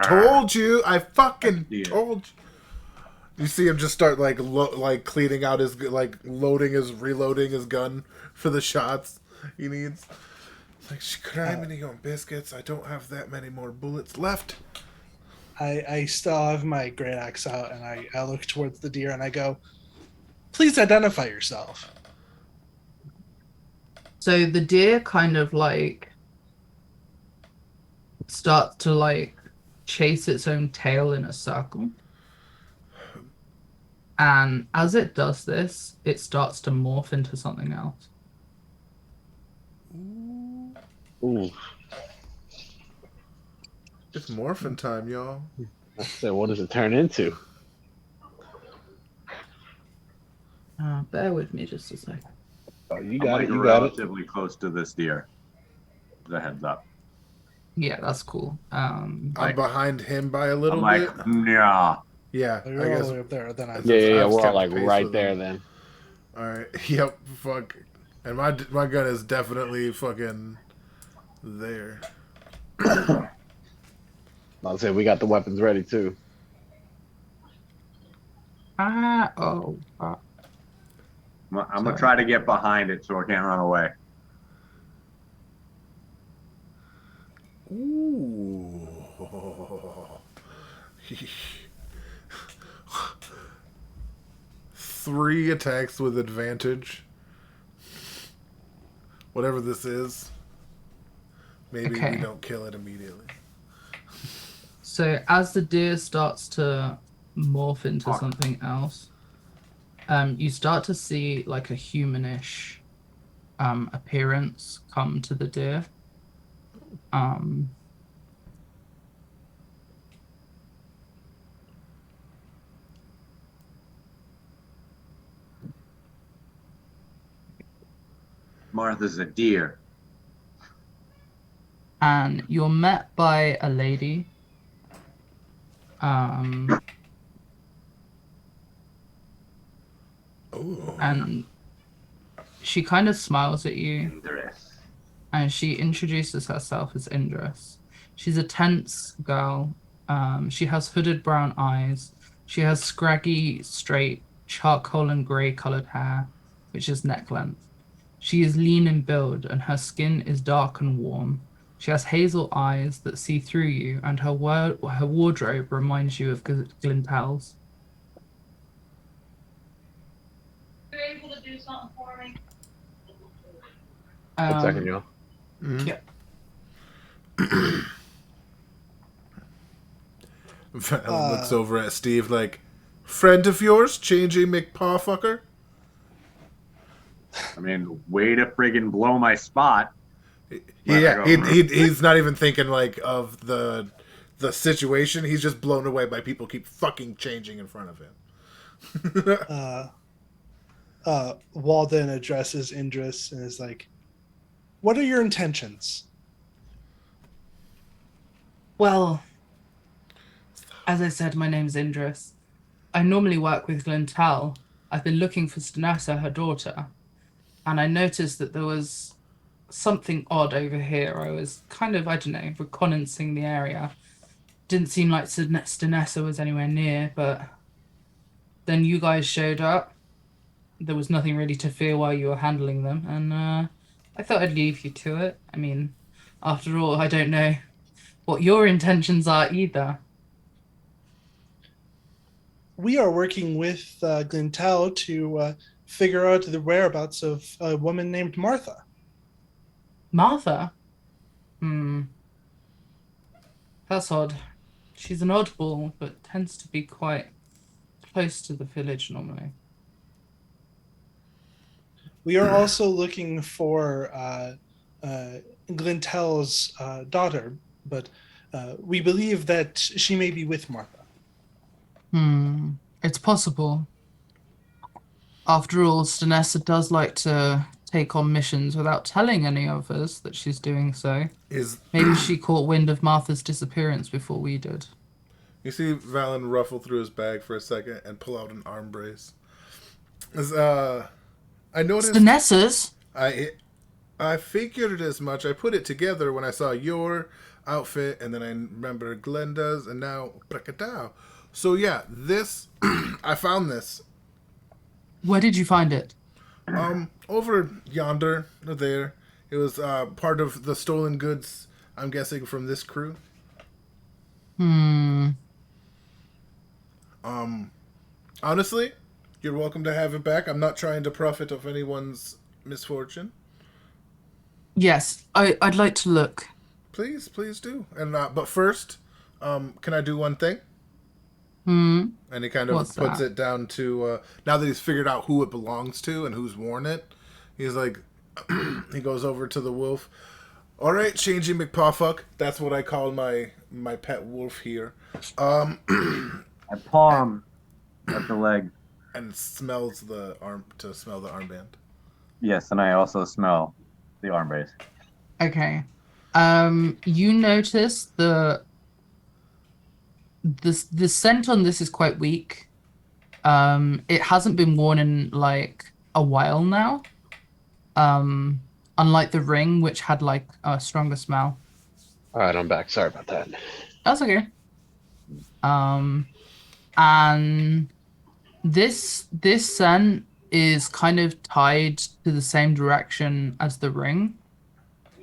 S1: told you. I fucking
S6: Deer.
S1: told you. You see him just start like cleaning out his reloading his gun for the shots he needs. It's like criminy on biscuits. I don't have that many more bullets left.
S4: I still have my great axe out, and I look towards the deer and I go, "Please identify yourself."
S2: So the deer kind of like starts to like chase its own tail in a circle. And as it does this, it starts to morph into something else.
S5: Ooh.
S1: It's morphin' time, y'all.
S5: So what does it turn into?
S2: Bear with me just a second.
S5: Oh, you
S6: I'm
S5: got
S6: like
S5: it. You got it.
S6: relatively close to this deer. The heads up.
S2: Yeah, that's cool.
S1: I'm behind him by a little
S6: I'm
S1: bit.
S6: like, nah.
S1: Yeah,
S4: You're
S1: I
S4: all
S1: guess.
S4: the way up there. Then I
S5: Yeah,
S1: I was
S5: we're all
S1: kept
S5: like
S1: pace
S5: right
S1: with
S5: there
S1: him.
S5: then.
S1: All right. Yep. Fuck. And my gun is definitely fucking there.
S5: I'll say we got the weapons ready too.
S2: Oh.
S3: I'm gonna
S2: Sorry.
S3: try to get behind it so I can't run away.
S1: Ooh. 3 attacks with advantage. Whatever this is. Maybe
S2: Okay.
S1: we don't kill it immediately.
S2: So as the deer starts to morph into
S3: Fuck.
S2: something else, you start to see like a humanish appearance come to the deer.
S3: Martha's a deer.
S2: And you're met by a lady.
S1: Ooh.
S2: And she kind of smiles at you,
S3: Indris.
S2: and she introduces herself as Indris. She's a tense girl. She has hooded brown eyes. She has scraggy, straight, charcoal and grey colored hair, which is neck length. She is lean in build, and her skin is dark and warm. She has hazel eyes that see through you, and her wardrobe reminds you of Glintel's.
S7: You able to do something for me?
S5: One second, y'all.
S1: Mhm.
S2: Yeah.
S1: Val looks over at Steve like, friend of yours, Changing McPawfucker?
S3: I mean, way to friggin' blow my spot.
S1: Yeah, he's not even thinking like of the situation. He's just blown away by people keep fucking changing in front of him.
S4: Walden addresses Indris and is like, "What are your intentions?"
S2: Well, as I said, my name's Indris. I normally work with Glintel. I've been looking for Stanessa, her daughter, and I noticed that there was something odd over here. I was kind of, I don't know, reconnaissing the area. Didn't seem like Stanessa was anywhere near, but then you guys showed up. There was nothing really to fear while you were handling them, and I thought I'd leave you to it. I mean, after all, I don't know what your intentions are either.
S4: We are working with Glintel to figure out the whereabouts of a woman named Martha.
S2: Martha? That's odd. She's an oddball, but tends to be quite close to the village normally.
S4: We are also looking for Glintel's daughter, but we believe that she may be with Martha.
S2: It's possible. After all, Stanessa does like to take on missions without telling any of us that she's doing so. Maybe she caught wind of Martha's disappearance before we did.
S1: You see Valen ruffle through his bag for a second and pull out an arm brace. I noticed.
S2: Stanessa's?
S1: I figured as much. I put it together when I saw your outfit, and then I remember Glenda's, and now Prakatao. So yeah, this I found this.
S2: Where did you find it?
S1: Over yonder, there. It was part of the stolen goods. I'm guessing from this crew. Honestly, you're welcome to have it back. I'm not trying to profit off anyone's misfortune.
S2: Yes, I'd like to look.
S1: Please do. And but first, can I do one thing? And he kind of
S2: What's
S1: puts
S2: that?
S1: it down to now that he's figured out who it belongs to and who's worn it. He's like, he goes over to the wolf. All right, Changing McPawfuck. That's what I call my pet wolf here.
S3: I paw him at the leg.
S1: And smells the arm to smell the armband.
S6: Yes, and I also smell the arm brace.
S2: Okay. You notice the scent on this is quite weak. It hasn't been worn in like a while now. Unlike the ring, which had like a stronger smell.
S5: All right, I'm back. Sorry about that.
S2: That's okay. And this scent is kind of tied to the same direction as the ring.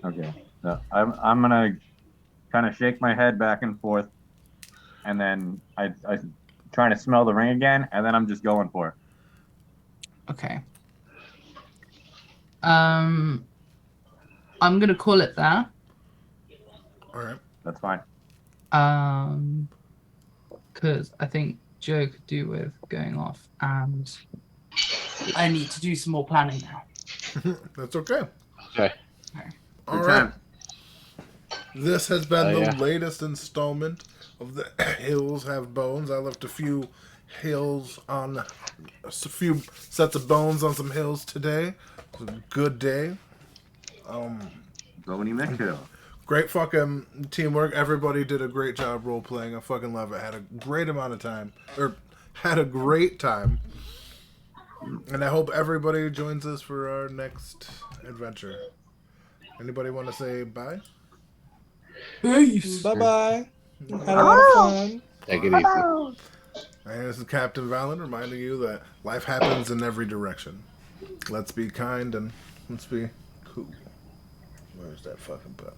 S6: Okay. So I'm gonna kind of shake my head back and forth, and then I trying to smell the ring again, and then I'm just going for it.
S2: Okay. I'm gonna call it there.
S1: All right.
S6: That's fine.
S2: Because I think Joe could do with going off, and I need to do some more planning now.
S1: That's okay.
S5: Okay.
S1: All
S3: Good
S1: right.
S3: time.
S1: This has been the
S5: Yeah.
S1: latest installment of the Hills Have Bones. I left a few few sets of bones on some hills today. It was a good day.
S3: Boney McHill.
S1: Great fucking teamwork. Everybody did a great job role playing. I fucking love it. Had a great amount of time. Had a great time. And I hope everybody joins us for our next adventure. Anybody want to say bye?
S2: Peace.
S4: Bye bye. Had a lot of fun.
S5: Take it easy.
S1: And this is Captain Valen reminding you that life happens in every direction. Let's be kind and let's be cool. Where's that fucking button?